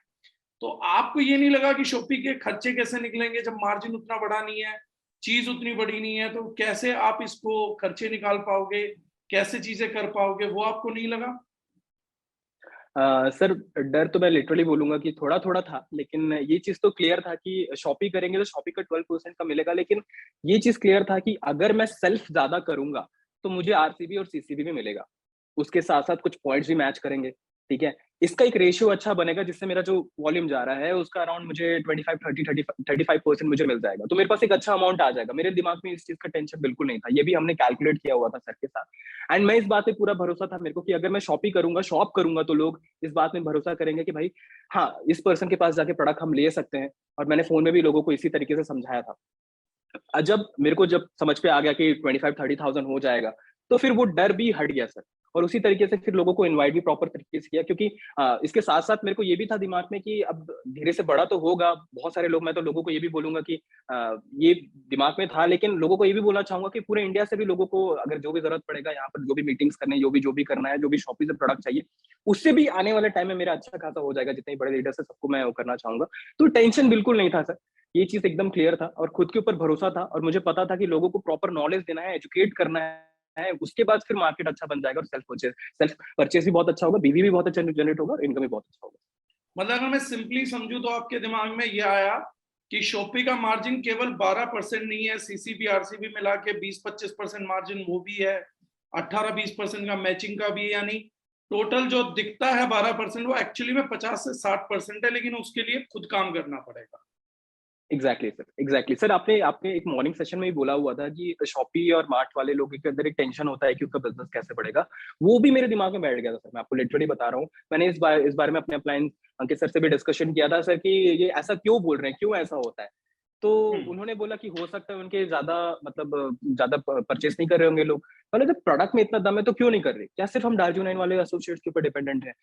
तो आपको ये नहीं लगा कि शॉपी के खर्चे कैसे निकलेंगे जब मार्जिन उतना बड़ा नहीं है, चीज उतनी बड़ी नहीं है, तो कैसे आप इसको खर्चे निकाल पाओगे, कैसे चीजें कर पाओगे, वो आपको नहीं लगा? सर डर तो मैं लिटरली बोलूंगा कि थोड़ा थोड़ा था, लेकिन ये चीज तो क्लियर था कि शॉपी करेंगे तो शॉपी का 12% का मिलेगा। लेकिन ये चीज क्लियर था कि अगर मैं सेल्फ ज्यादा करूंगा तो मुझे आरसीबी और सीसीबी भी मिलेगा, उसके साथ साथ कुछ पॉइंट्स भी मैच करेंगे। ठीक है, इसका एक रेशियो अच्छा बनेगा, जिससे मेरा जो वॉल्यूम जा रहा है उसका अराउंड मुझे 35% मुझे मिल जाएगा। तो मेरे पास एक अच्छा अमाउंट आ जाएगा। मेरे दिमाग में इस चीज का टेंशन बिल्कुल नहीं था, ये भी हमने कैलकुलेट किया हुआ था सर के साथ। एंड मैं इस बात पे पूरा भरोसा था मेरे को कि अगर मैं शॉपिंग करूंगा, शॉप करूंगा, तो लोग इस बात में भरोसा करेंगे कि भाई हाँ, इस पर्सन के पास जाके प्रोडक्ट हम ले सकते हैं। और मैंने फोन में भी लोगों को इसी तरीके से समझाया था। जब मेरे को जब समझ पे आ गया कि 25-30,000 हो जाएगा, तो फिर वो डर भी हट गया सर। और उसी तरीके से फिर लोगों को इनवाइट भी प्रॉपर तरीके से किया, क्योंकि इसके साथ साथ मेरे को ये भी था दिमाग में कि अब धीरे से बड़ा तो होगा, बहुत सारे लोग, मैं तो लोगों को ये भी बोलूंगा कि ये दिमाग में था, लेकिन लोगों को ये भी बोलना चाहूंगा कि पूरे इंडिया से भी लोगों को अगर जो भी जरूरत पड़ेगा यहाँ पर, जो भी मीटिंग्स करने, जो भी करना है, जो भी शॉपी से प्रोडक्ट चाहिए, उससे भी आने वाले टाइम में मेरा अच्छा खासा हो जाएगा। जितने बड़े लीडर से सबको मैं वो करना चाहूंगा। तो टेंशन बिल्कुल नहीं था सर, ये चीज एकदम क्लियर था और खुद के ऊपर भरोसा था, और मुझे पता था कि लोगों को प्रॉपर नॉलेज देना है, एजुकेट करना है, उसके बाद फिर मार्केट अच्छा बन जाएगा और सेल्फ परचेस भी बहुत अच्छा होगा, बीवी भी बहुत अच्छा जनरेट होगा और इनकम भी बहुत अच्छा होगा। मतलब अगर मैं सिंपली समझू तो आपके दिमाग में ये आया कि शॉपी का मार्जिन केवल 12% नहीं है, सीसीबी आरसीबी मिला के 20-25% मार्जिन वो भी है, 18-20% का मैचिंग का भी है, यानी टोटल जो दिखता है 12% वो एक्चुअली में 50 से 60% है, लेकिन उसके लिए खुद काम करना पड़ेगा। एग्जैक्टली सर, आपने आपने एक मॉर्निंग सेशन में ही बोला हुआ था कि शॉपी और मार्ट वाले लोगों के अंदर एक टेंशन होता है कि उनका बिजनेस कैसे बढ़ेगा। वो भी मेरे दिमाग में बैठ गया था सर, मैं आपको लिटरली बता रहा हूँ। मैंने इस बारे में अपने अपलाइन अंकित सर से भी डिस्कशन किया था सर कि ये ऐसा क्यों बोल रहे हैं, क्यों ऐसा होता है। तो उन्होंने बोला कि हो सकता है उनके ज्यादा मतलब ज्यादा परचेस नहीं कर रहे होंगे लोग। मतलब जब प्रोडक्ट में इतना दम है तो क्यों नहीं कर रहे, क्या सिर्फ हम डार्जियो 9 वाले एसोसिएट्स के ऊपर डिपेंडेंट है?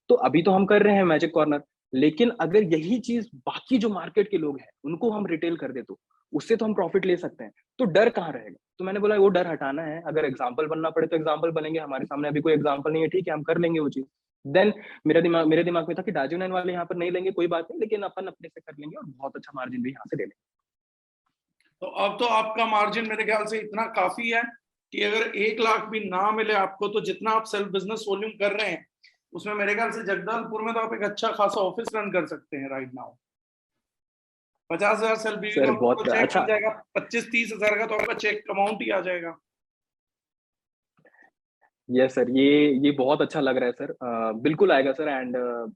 तो अभी तो हम कर रहे हैं मैजिक कॉर्नर, लेकिन अगर यही चीज बाकी जो मार्केट के लोग हैं उनको हम रिटेल कर दे तो उससे तो हम प्रॉफिट ले सकते हैं, तो डर कहाँ रहेगा? तो मैंने बोला वो डर हटाना है, अगर एग्जाम्पल बनना पड़े तो एग्जाम्पल बनेंगे, हमारे सामने अभी कोई एग्जाम्पल नहीं है, ठीक है हम कर लेंगे वो चीज। देन मेरे दिमाग में था कि डार्जियो 9 वाले यहाँ पर नहीं लेंगे कोई बात नहीं, लेकिन अपन अपने से कर लेंगे और बहुत अच्छा मार्जिन भी यहाँ से ले लेंगे। तो अब तो आपका मार्जिन मेरे ख्याल से इतना काफी है कि अगर 1 लाख भी ना मिले आपको, तो जितना आप सेल्फ बिजनेस वॉल्यूम कर रहे हैं उसमें मेरे ख्याल से जगदलपुर में तो आप एक अच्छा खासा ऑफिस रन कर सकते हैं राइट नाउ। 50,000 सेल्फ बीवी सर का तो बहुत चेक अच्छा। बन जाएगा, 25-30 हजार का तो आपका चेक अमाउंट ही आ जाएगा। यस सर, ये बहुत अच्छा लग रहा है सर, बिल्कुल आएगा सर, एंड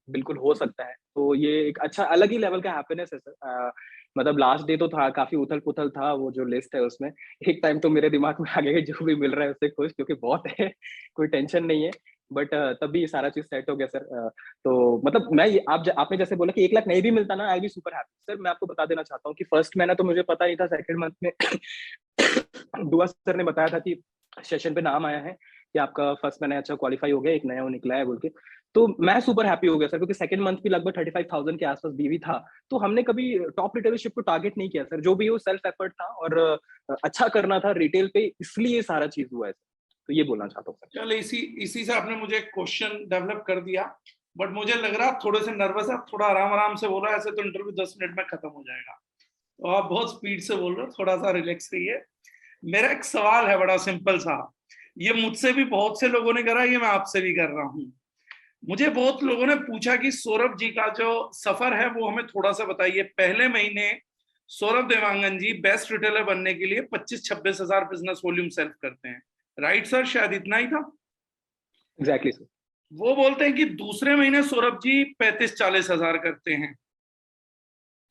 बिल्कुल हो सकता है। तो ये एक अच्छा अलग ही लेवल का हैप्पीनेस है सर। मतलब लास्ट डे तो था, काफी उथल पुथल था, वो जो लिस्ट है उसमें एक टाइम तो मेरे दिमाग में आ गया जो भी मिल रहा है उससे खुश, क्योंकि बहुत है कोई टेंशन नहीं है। बट तभी ये सारा चीज सेट हो गया सर। तो मतलब मैं आपने जैसे बोला कि 1 लाख नहीं भी मिलता ना, आई बी सुपर हैप्पी। सर मैं आपको बता देना चाहता हूँ कि फर्स्ट महीना तो मुझे पता नहीं था, सेकंड मंथ में दुआ सर ने बताया था कि सेशन पे नाम आया है कि आपका फर्स्ट महीना अच्छा क्वालिफाई हो गया, एक नया वो निकला है बोल के। तो मैं सुपर हैप्पी हो गया सर, क्योंकि सेकंड मंथ भी लगभग 35,000 के आसपास बीवी था। तो हमने कभी टॉप रिटेलरशिप को टारगेट नहीं किया सर, जो भी वो सेल्फ एफर्ट था और अच्छा करना था रिटेल पे, इसलिए सारा चीज हुआ है सर। तो ये बोलना चाहता हूँ सर। चलो इसी से आपने मुझे एक क्वेश्चन डेवलप कर दिया, बट मुझे लग रहा है आप थोड़े से नर्वस है, आप थोड़ा आराम आराम से बोल रहे हैं, ऐसे तो इंटरव्यू 10 मिनट में खत्म हो जाएगा। तो आप बहुत स्पीड से बोल रहे हो, थोड़ा सा रिलैक्स रहिए। मेरा एक सवाल है बड़ा सिंपल सा, ये मुझसे भी बहुत से लोगों ने करा, ये मैं आपसे भी कर रहा हूँ। मुझे बहुत लोगों ने पूछा कि सौरभ जी का जो सफर है वो हमें थोड़ा सा बताइए। पहले महीने सौरभ देवांगन जी बेस्ट रिटेलर बनने के लिए 25-26 हजार बिजनेस वॉल्यूम सेल्फ करते हैं, राइट सर? शायद इतना ही था। Exactly sir. वो बोलते हैं कि दूसरे महीने सौरभ जी 35-40 हजार करते हैं,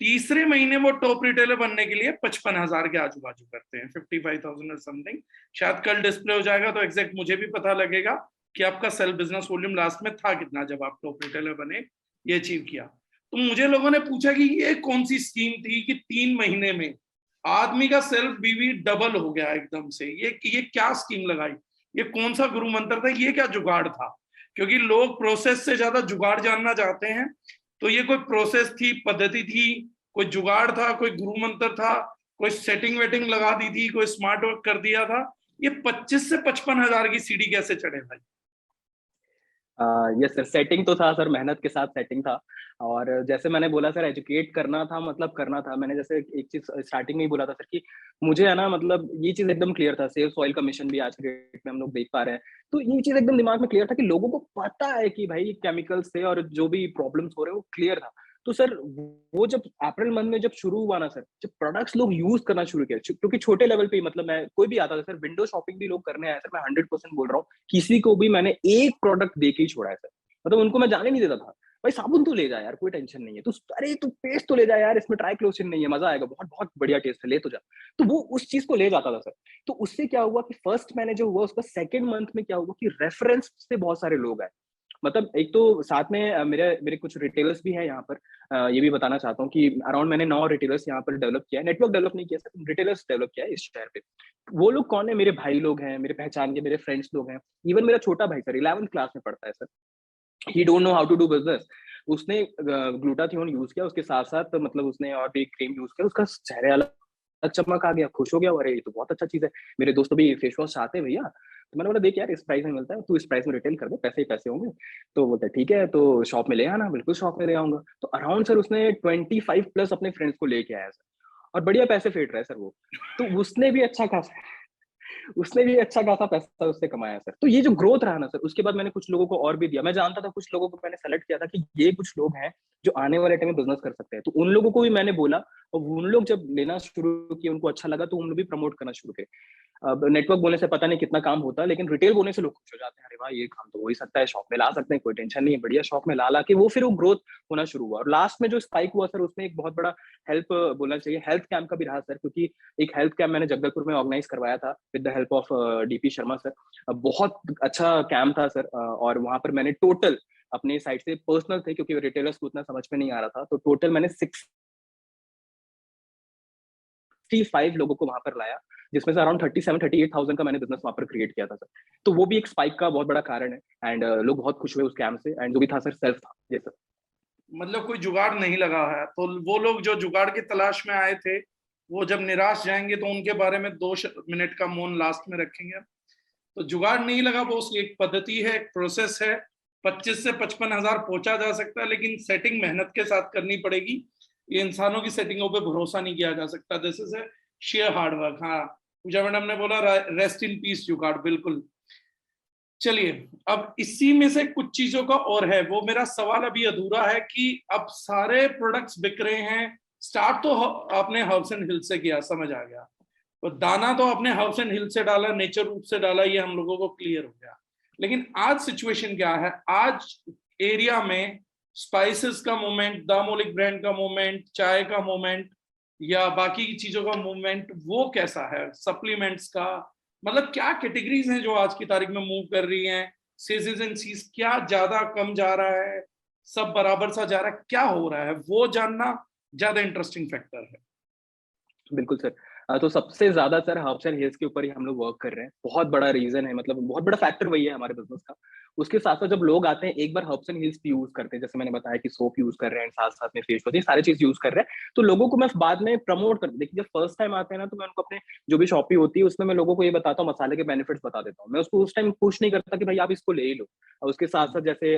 तीसरे महीने वो टॉप रिटेलर बनने के लिए 55 हजार के आजू बाजू करते हैं, 55,000 और समथिंग। शायद कल डिस्प्ले हो जाएगा तो एग्जैक्ट मुझे भी पता लगेगा कि आपका सेल्फ बिजनेस वॉल्यूम लास्ट में था कितना जब आप टॉप रिटेलर बने, ये अचीव किया। तो मुझे लोगों ने पूछा कि ये कौन सी स्कीम थी कि 3 महीने में आदमी का सेल्फ बीवी डबल हो गया एकदम से, ये क्या स्कीम लगाई, ये कौन सा गुरु मंत्र था, ये क्या जुगाड़ था? क्योंकि लोग प्रोसेस से ज्यादा जुगाड़ जानना चाहते हैं। तो ये कोई प्रोसेस थी, पद्धति थी, कोई जुगाड़ था, कोई गुरु मंत्र था, कोई सेटिंग वेटिंग लगा दी थी, कोई स्मार्ट वर्क कर दिया था? ये 25 से 55 हजार की सीढ़ी कैसे चढ़े भाई? यस सर, सेटिंग तो था सर, मेहनत के साथ सेटिंग था। और जैसे मैंने बोला सर, एजुकेट करना था, मतलब करना था। मैंने जैसे एक चीज स्टार्टिंग में ही बोला था सर कि मुझे है ना, मतलब ये चीज एकदम क्लियर था। सेल्स ऑयल कमीशन भी आज के डेट में हम लोग देख पा रहे हैं, तो ये चीज एकदम दिमाग में क्लियर था कि लोगों को पता है कि भाई केमिकल्स से और जो भी प्रॉब्लम्स हो रहे हैं वो क्लियर था। तो सर वो जब अप्रैल मंथ में जब शुरू हुआ ना सर, जब प्रोडक्ट्स लोग यूज करना शुरू किया, क्योंकि छोटे लेवल पे ही, मतलब मैं कोई भी आता था सर, विंडो शॉपिंग भी लोग करने आए सर, मैं 100% बोल रहा हूँ, किसी को भी मैंने एक प्रोडक्ट दे के ही छोड़ा है सर। मतलब उनको मैं जाने नहीं देता था, भाई साबुन तो ले जा यार, कोई टेंशन नहीं है, तो अरे तू पेस्ट तो ले जा यार, इसमें ट्राइक्लोसिन नहीं है, मजा आएगा, बहुत बहुत बढ़िया टेस्ट है, ले तो जा। तो वो उस चीज को ले जाता था सर। तो उससे क्या हुआ कि फर्स्ट मैंने जो हुआ उसका सेकंड मंथ में क्या हुआ कि रेफरेंस से बहुत सारे लोग आए। मतलब एक तो साथ में मेरे कुछ रिटेलर्स भी हैं यहाँ पर। ये भी बताना चाहता हूँ कि अराउंड मैंने 9 रिटेलर्स यहाँ पर डेवलप किया है, नेटवर्क डेवलप नहीं किया सर, रिटेलर्स डेवलप किया है इस शहर पे। वो लोग कौन है? मेरे भाई लोग हैं, मेरे पहचान के, मेरे फ्रेंड्स लोग हैं। इवन मेरा छोटा भाई सर 11th क्लास में पढ़ता है sir, he don't know how to do business. उसने ग्लूटाथियोन यूज किया, उसके साथ साथ मतलब उसने और भी क्रीम यूज किया, उसका चेहरे अलग चमक आ गया, खुश हो गया, अरे ये तो बहुत अच्छा चीज है, मेरे दोस्त भी फेस वॉश चाहते हैं भैया। तो मैंने बोला देख यार इस प्राइस में मिलता है, तू इस प्राइस में रिटेल कर दे, पैसे ही पैसे होंगे। तो बोलता है ठीक है, तो शॉप में ले आना। बिल्कुल शॉप में ले आऊंगा। तो अराउंड सर उसने 25 प्लस अपने फ्रेंड्स को लेके आया सर, और बढ़िया पैसे फेंट रहा है सर वो। तो उसने भी अच्छा खासा पैसा उससे कमाया सर। तो ये जो ग्रोथ रहा ना सर, उसके बाद मैंने कुछ लोगों को और भी दिया। मैं जानता था कुछ लोगों को मैंने सेलेक्ट किया था कि ये कुछ लोग हैं जो आने वाले टाइम में बिजनेस कर सकते हैं, तो उन लोगों को भी मैंने बोला, और उन लोग जब लेना शुरू किए, उनको अच्छा लगा, तो उन लोग भी प्रमोट करना शुरू किए। अब नेटवर्क बोलने से पता नहीं कितना काम होता है, लेकिन रिटेल बोलने से लोग खुश हो जाते हैं, अरे वाह ये काम तो हो ही सकता है, शॉप में ला सकते हैं, कोई टेंशन नहीं है, बढ़िया। शॉप में ला ला के वो फिर वो ग्रोथ होना शुरू हुआ। और लास्ट में जो स्पाइक हुआ सर, उसमें एक बहुत बड़ा हेल्प बोलना चाहिए, हेल्थ कैंप का भी रहा सर, क्योंकि एक हेल्थ कैंप मैंने जगदलपुर में ऑर्गेनाइज करवाया था with the help of DP Sharma sir. बहुत अच्छा कैंप था सर, और वहां पर मैंने टोटल अपने साइड से पर्सनल थे, क्योंकि रिटेलर्स को उतना समझ में नहीं आ रहा था, तो टोटल मैंने 65 लोगों को वहां पर लाया, जिसमें से अराउंड 37-38,000 का मैंने बिजनेस वहां पर क्रिएट किया था सर। तो वो भी एक स्पाइक का बहुत बड़ा कारण है, एंड लोग बहुत खुश हुए उस कैंप से, एंड जो भी था सर सेल्फ था। जी सर। मतलब कोई जुगाड़ नहीं लगा है, तो वो लोग जो जुगाड़ की तलाश में आए थे, वो जब निराश जाएंगे तो उनके बारे में 2 मिनट का मौन लास्ट में रखेंगे। तो जुगाड़ नहीं लगा, वो एक पद्धति है, एक प्रोसेस है। 25 से 55 हजार पहुंचा जा सकता है, लेकिन सेटिंग मेहनत के साथ करनी पड़ेगी। ये इंसानों की सेटिंगों पे भरोसा नहीं किया जा सकता। This is a share hard work. हाँ, पूजा मैडम ने बोला रेस्ट इन पीस जुगाड़, बिल्कुल। चलिए, अब इसी में से कुछ चीजों का और है, वो मेरा सवाल अभी अधूरा है कि अब सारे प्रोडक्ट्स बिक रहे हैं। स्टार्ट तो आपने हर्ब्स एंड हिल से किया, समझ आ गया। तो दाना तो आपने हर्ब्स एंड हिल से डाला, नेचर रूप से डाला, ये हम लोगों को क्लियर हो गया। लेकिन आज सिचुएशन क्या है? आज एरिया में स्पाइसेस का मूवमेंट, दामोलिक ब्रांड का मूवमेंट, चाय का मूवमेंट, या बाकी की चीजों का मूवमेंट, वो कैसा है? सप्लीमेंट्स का मतलब क्या कैटेगरीज हैं जो आज की तारीख में मूव कर रही हैं? सीज एंड सीज क्या ज्यादा कम जा रहा है, सब बराबर सा जा रहा है, क्या हो रहा है, वो जानना ज्यादा इंटरेस्टिंग फैक्टर है। बिल्कुल सर। तो सबसे ज्यादा सर हर्ब्स एंड हिल्स के ऊपर ही हम लोग वर्क कर रहे हैं। बहुत बड़ा रीजन है, मतलब बहुत बड़ा फैक्टर वही है हमारे बिजनेस का। उसके साथ साथ जब लोग आते हैं एक बार हर्ब्स एंड हिल्स यूज करते हैं, जैसे मैंने बताया कि सोप यूज कर रहे हैं, साथ साथ में फेस वॉश, ये सारी चीज यूज कर रहे हैं, तो लोगों को मैं बाद में प्रमोट कर, देखिए जब फर्स्ट टाइम आते हैं ना, तो मैं उनको अपने जो भी शॉपी होती है उसमें मैं लोगों को ये बताता हूँ, मसाले के बेनिफिट्स बता देता हूँ। मैं उसको उस टाइम पुश नहीं करता कि भाई आप इसको ले ही लो। और उसके साथ साथ जैसे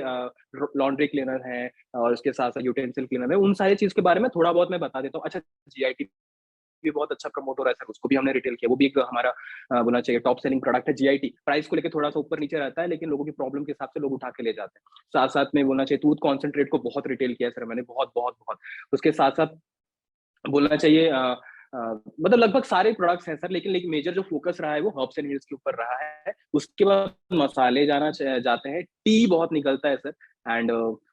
लॉन्ड्री क्लीनर है, और उसके साथ साथ यूटेंसिल क्लीनर है, उन सारी चीज के बारे में थोड़ा बहुत मैं बता देता हूँ। अच्छा, जीआईटी भी बहुत अच्छा प्रमोट हो रहा है सर, उसको भी हमने रिटेल किया, वो भी एक हमारा बोलना चाहिए टॉप सेलिंग प्रोडक्ट है। जीआईटी प्राइस को लेकर थोड़ा सा ऊपर नीचे रहता है, लेकिन लोगों की प्रॉब्लम के हिसाब से लोग उठा के ले जाते हैं। साथ साथ में बोलना चाहिए टूथ कॉन्सेंट्रेट को बहुत रिटेल किया है सर मैंने, बहुत बहुत बहुत। उसके साथ साथ बोलना चाहिए मतलब लगभग सारे प्रोडक्ट्स हैं सर, लेकिन मेजर जो फोकस रहा है वो हर्ब्स एंड हिल्स के ऊपर रहा है। उसके बाद मसाले जाते हैं, टी बहुत निकलता है सर। एंड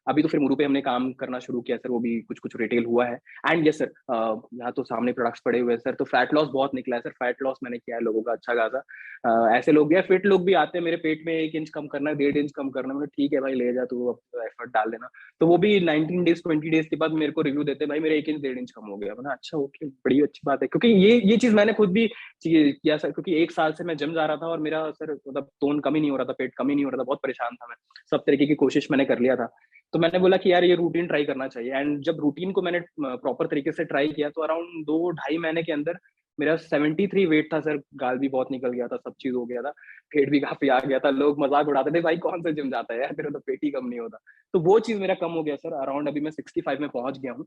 अभी तो फिर मुरु पे हमने काम करना शुरू किया सर, वो भी कुछ कुछ रिटेल हुआ है। एंड यस सर, यहाँ तो सामने प्रोडक्ट्स पड़े हुए हैं सर, तो फैट लॉस बहुत निकला है सर, फैट लॉस मैंने किया है लोगों का अच्छा खासा। ऐसे लोग भी फिट लोग भी आते हैं, मेरे पेट में 1 इंच कम करना है, 1.5 इंच कम करना है, मतलब ठीक है भाई ले जा तू, अब एफर्ट डाल देना। तो वो भी 19 डेज 20 डेज के बाद मेरे को रिव्यू देते हैं, भाई मेरे 1 इंच 1.5 इंच कम हो गया। मैंने अच्छा ओके, बड़ी अच्छी बात है, क्योंकि ये चीज मैंने खुद भी किया सर, क्योंकि 1 साल से मैं जिम जा रहा था और मेरा सर मतलब टोन कम ही नहीं हो रहा था, पेट कम ही नहीं हो रहा था, बहुत परेशान था मैं। सब तरीके की कोशिश मैंने कर लिया था। तो मैंने बोला कि यार ये रूटीन ट्राई करना चाहिए। एंड जब रूटीन को मैंने प्रॉपर तरीके से ट्राई किया, तो अराउंड 2-2.5 महीने के अंदर मेरा 73 वेट था सर, गाल भी बहुत निकल गया था, सब चीज हो गया था, पेट भी काफी आ गया था। लोग मजाक उड़ाते थे, भाई कौन सा जिम जाता है यार, तेरा तो पेट ही कम नहीं होता। तो वो चीज मेरा कम हो गया सर, अराउंड अभी मैं 65 में पहुंच गया हूँ,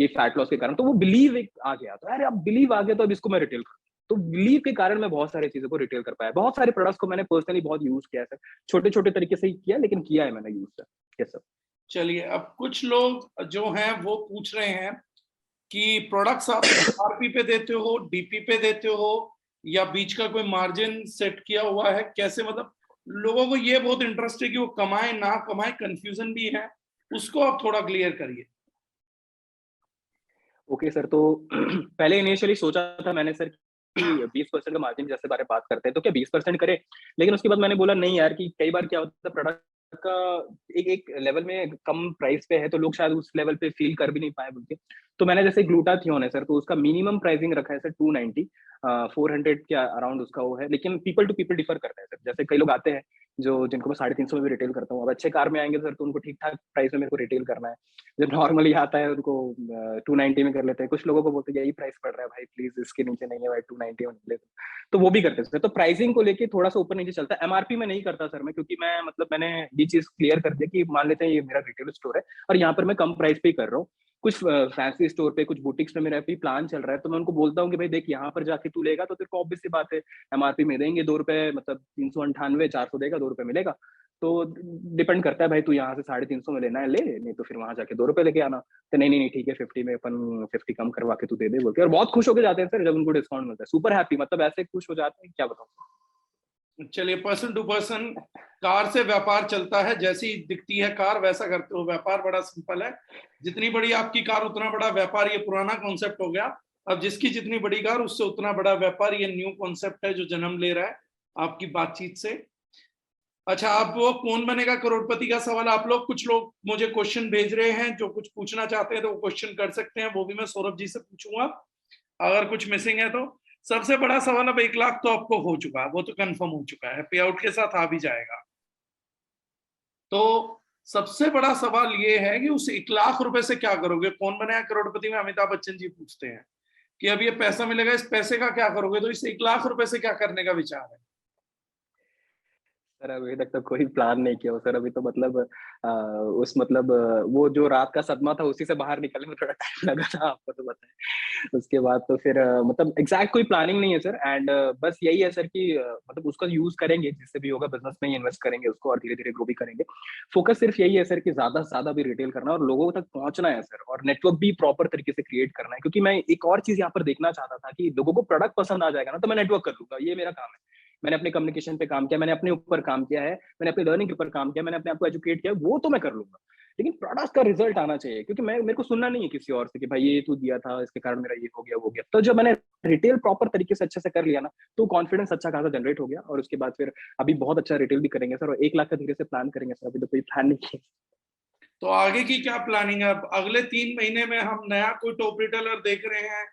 ये फैट लॉस के कारण। तो वो बिलीव एक आ गया, तो यार अब बिलीव आ गया, तो अब इसको मैं रिटेल करूँ। तो बिलीव के कारण मैं बहुत सारी चीजों को रिटेल कर पाया। बहुत सारे प्रोडक्ट्स को मैंने पर्सनली बहुत यूज किया है सर, छोटे छोटे तरीके से ही किया, लेकिन किया है मैंने यूज सर। Yes sir. चलिए, अब कुछ लोग जो हैं वो पूछ रहे हैं कि प्रोडक्ट्स आप एमआरपी पे देते हो, डीपी पे देते हो, या बीच का कोई मार्जिन सेट किया हुआ है, कैसे? मतलब लोगों को ये बहुत इंटरेस्ट है कि वो कमाए ना कमाए, कंफ्यूजन भी है, उसको आप थोड़ा क्लियर करिए। ओके सर, तो पहले इनिशियली सोचा था मैंने सर कि 20% का मार्जिन जैसे बारे बात करते हैं, तो क्या 20% करे, लेकिन उसके बाद मैंने बोला नहीं यार, कि कई बार क्या होता है प्रोडक्ट का एक एक लेवल में कम प्राइस पे है, तो लोग शायद उस लेवल पे फील कर भी नहीं पाए बोल के। तो मैंने जैसे ग्लूटाथियोन है सर, तो उसका मिनिमम प्राइसिंग रखा है सर 290, 400 के अराउंड उसका वो है, लेकिन पीपल टू पीपल डिफर करता है सर। जैसे कई लोग आते हैं जो जिनको मैं 350 में भी रिटेल करता हूँ, अब अच्छे कार में आएंगे सर तो उनको ठीक ठाक प्राइस में मेरे को रिटेल करना है। जब नॉर्मली आता है उनको 290 में कर लेते हैं। कुछ लोगों को बोलते हैं यही प्राइस पड़ रहा है भाई, प्लीज इसके नीचे नहीं है भाई, 290 में ले, तो वो भी करते हैं सर। तो प्राइसिंग को लेके थोड़ा सा ऊपर नीचे चलता है। एमआरपी में नहीं करता सर मैं, क्योंकि मैं मतलब मैंने ये चीज क्लियर कर दिया कि मान लेते हैं ये मेरा रिटेल स्टोर है और यहाँ पर मैं कम प्राइस पे ही कर रहा हूँ। कुछ फैंसी स्टोर पे, कुछ बुटीक्स में मेरा भी प्लान चल रहा है, तो मैं उनको बोलता हूँ कि भाई देख, यहाँ पर जाके तू लेगा तो तेरे को ऑब्वियस सी बात है एमआरपी में देंगे 2 रुपए, मतलब 398, 400 देगा, 2 रुपए मिलेगा। तो डिपेंड करता है भाई, तू यहाँ से 350 में लेना है ले, नहीं तो फिर वहां जाके 2 रुपए लेके आना। तो नहीं नहीं नहीं ठीक है, 50 में अपन 50 कम करवा के तू दे दे बोल के, और बहुत खुश होकर जाते हैं सर जब उनको डिस्काउंट मिलता है। सुपर हैप्पी, मतलब ऐसे खुश हो जाते हैं क्या बताऊं। चलिए, पर्सन टू पर्सन कार से व्यापार चलता है, जैसी दिखती है कार वैसा करते हो व्यापार। बड़ा सिंपल है, जितनी बड़ी आपकी कार उतना बड़ा व्यापार, ये पुराना कॉन्सेप्ट हो गया। अब जिसकी जितनी बड़ी कार उससे उतना बड़ा व्यापार, ये न्यू कॉन्सेप्ट है जो जन्म ले रहा है आपकी बातचीत से। अच्छा, आप वो कौन बनेगा करोड़पति का सवाल, आप लोग कुछ लोग मुझे क्वेश्चन भेज रहे हैं, जो कुछ पूछना चाहते हैं तो वो क्वेश्चन कर सकते हैं, वो भी मैं सौरभ जी से पूछूंगा अगर कुछ मिसिंग है तो। सबसे बड़ा सवाल, अब 1 लाख तो आपको हो चुका है, वो तो कंफर्म हो चुका है, पे आउट के साथ आ भी जाएगा। तो सबसे बड़ा सवाल ये है कि उस 1 लाख रुपए से क्या करोगे। कौन बनेगा करोड़पति में अमिताभ बच्चन जी पूछते हैं कि अब ये पैसा मिलेगा, इस पैसे का क्या करोगे। तो इस 1 लाख रुपए से क्या करने का विचार है। सर अभी तक तो कोई प्लान नहीं किया हो सर। अभी तो मतलब उस मतलब वो जो रात का सदमा था उसी से बाहर निकलने में थोड़ा टाइम लगा था, आपको तो पता है। उसके बाद तो फिर मतलब एग्जैक्ट कोई प्लानिंग नहीं है सर। एंड बस यही है सर कि मतलब उसका यूज करेंगे, जिससे भी होगा बिजनेस में ही इन्वेस्ट करेंगे उसको, और धीरे धीरे ग्रो भी करेंगे। फोकस सिर्फ यही है सर कि ज्यादा से ज्यादा भी रिटेल करना और लोगों तक पहुंचना है सर, और नेटवर्क भी प्रॉपर तरीके से क्रिएट करना है। क्योंकि मैं एक और चीज यहाँ पर देखना चाहता था कि लोगों को प्रोडक्ट पसंद आ जाएगा ना तो मैं नेटवर्क कर लूंगा, ये मेरा काम है। मैंने अपने कम्युनिकेशन पे काम किया, मैंने अपने ऊपर काम किया है, मैंने अपनी लर्निंग के ऊपर काम किया, मैंने अपने आप को एजुकेट किया, वो तो मैं कर लूंगा। लेकिन प्रोडक्ट का रिजल्ट आना चाहिए, क्योंकि मैं मेरे को सुनना नहीं है किसी और से कि भाई ये तू दिया था इसके कारण मेरा ये हो गया वो हो गया। तो जब मैंने रिटेल प्रॉपर तरीके से अच्छे से कर लिया ना, तो कॉन्फिडेंस अच्छा खासा जनरेट हो गया। और उसके बाद फिर अभी बहुत अच्छा रिटेल भी करेंगे सर, और 1 लाख का धीरे से प्लान करेंगे सर। अभी तो कोई प्लान नहीं किया। तो आगे की क्या प्लानिंग है। अब अगले 3 महीने में हम नया कोई टॉप रिटेलर देख रहे हैं,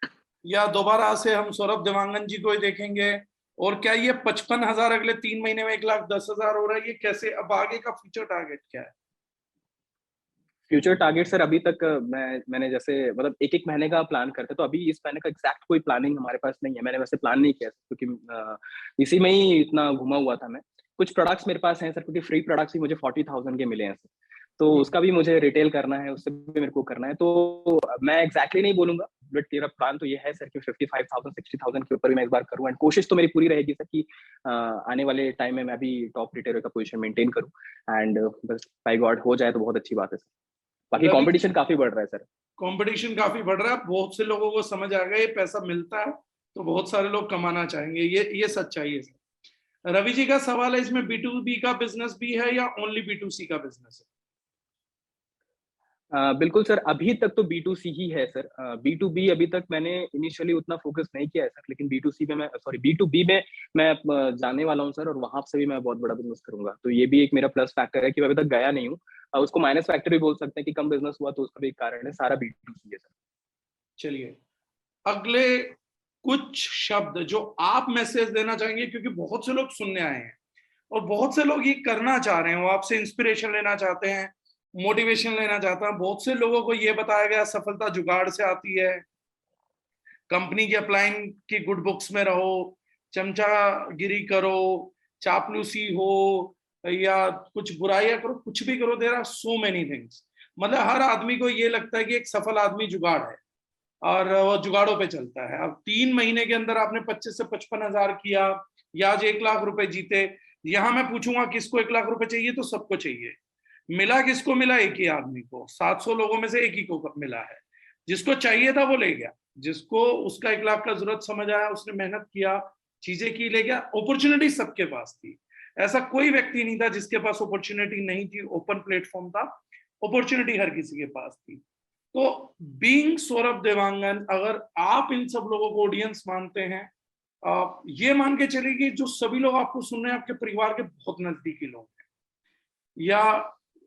या दोबारा से हम सौरभ देवांगन जी को ही देखेंगे। और क्या ये 55,000 अगले 3 महीने में 1,10,000 हो रहा है, ये कैसे, अब आगे का फ्यूचर टारगेट क्या है। फ्यूचर टारगेट सर अभी तक मैंने जैसे मतलब एक एक महीने का प्लान करते, तो अभी इस महीने का एग्जैक्ट कोई प्लानिंग हमारे पास नहीं है। मैंने वैसे प्लान नहीं किया क्योंकि इसी में ही इतना घुमा हुआ था मैं। कुछ प्रोडक्ट्स मेरे पास हैं सर, क्योंकि फ्री प्रोडक्ट्स ही मुझे 40,000 के मिले हैं सर, तो उसका भी मुझे रिटेल करना है, उससे भी मेरे को करना है। तो मैं एग्जैक्टली नहीं बोलूंगा, बट मेरा प्लान तो ये है सर कि 55,000 60,000 के ऊपर भी मैं इस बार करूँ। एंड कोशिश तो मेरी पूरी रहेगी सर कि आने वाले टाइम में मैं भी टॉप रिटेलर का पोजीशन मेंटेन करूँ। एंड बस बाय गॉड हो जाए तो बहुत अच्छी बात है सर। बाकी रवि, कंपटीशन काफी बढ़ रहा है सर। कंपटीशन काफी बढ़ रहा है, बहुत से लोगों को समझ आ गया ये पैसा मिलता है तो बहुत सारे लोग कमाना चाहेंगे, ये सच्चाई है सर। रवि जी का सवाल है, इसमें B2B का बिजनेस भी है या ओनली B2C का बिजनेस है। बिल्कुल सर, अभी तक तो B2C ही है सर। B2B अभी तक मैंने इनिशियली उतना फोकस नहीं किया है सर, लेकिन B2C में मैं सॉरी B2B में मैं जाने वाला हूँ सर, और वहां से भी मैं बहुत बड़ा बिजनेस करूंगा। तो ये भी एक मेरा प्लस फैक्टर है कि मैं अभी तक गया नहीं हूँ। उसको माइनस फैक्टर भी बोल सकते हैं कि कम बिजनेस हुआ, तो उसका भी एक कारण है, सारा B2C है सर। चलिए, अगले कुछ शब्द जो आप मैसेज देना चाहेंगे, क्योंकि बहुत से लोग सुनने आए हैं और बहुत से लोग ये करना चाह रहे हैं, वो आपसे इंस्पिरेशन लेना चाहते हैं, मोटिवेशन लेना चाहते हैं। बहुत से लोगों को ये बताया गया सफलता जुगाड़ से आती है, कंपनी की अपलाइन की गुड बुक्स में रहो, चमचागिरी करो, चापलूसी हो, या कुछ बुराइयां करो, कुछ भी करो, there are so many things. मतलब हर आदमी को ये लगता है कि एक सफल आदमी जुगाड़ है और वो जुगाड़ों पे चलता है। अब 3 महीने के अंदर आपने 25 से 55,000 किया, या आज 1 लाख रुपए जीते। यहां मैं पूछूंगा किसको 1 लाख रुपए चाहिए, तो सबको चाहिए। मिला किसको मिला, एक ही आदमी को, 700 लोगों में से एक ही को मिला है। जिसको चाहिए था वो ले गया, जिसको उसका 1 लाख का जरूरत समझ आया, उसने मेहनत किया, चीजें की, ले गया। अपॉर्चुनिटी सबके पास थी, ऐसा कोई व्यक्ति नहीं था जिसके पास अपॉर्चुनिटी नहीं थी। ओपन प्लेटफॉर्म था, अपॉर्चुनिटी हर किसी के पास थी। तो बीइंग सौरभ देवांगन, अगर आप इन सब लोगों को ऑडियंस मानते हैं, ये मान के चलिए कि जो सभी लोग आपको सुन रहे हैं आपके परिवार के बहुत नजदीकी लोग हैं। या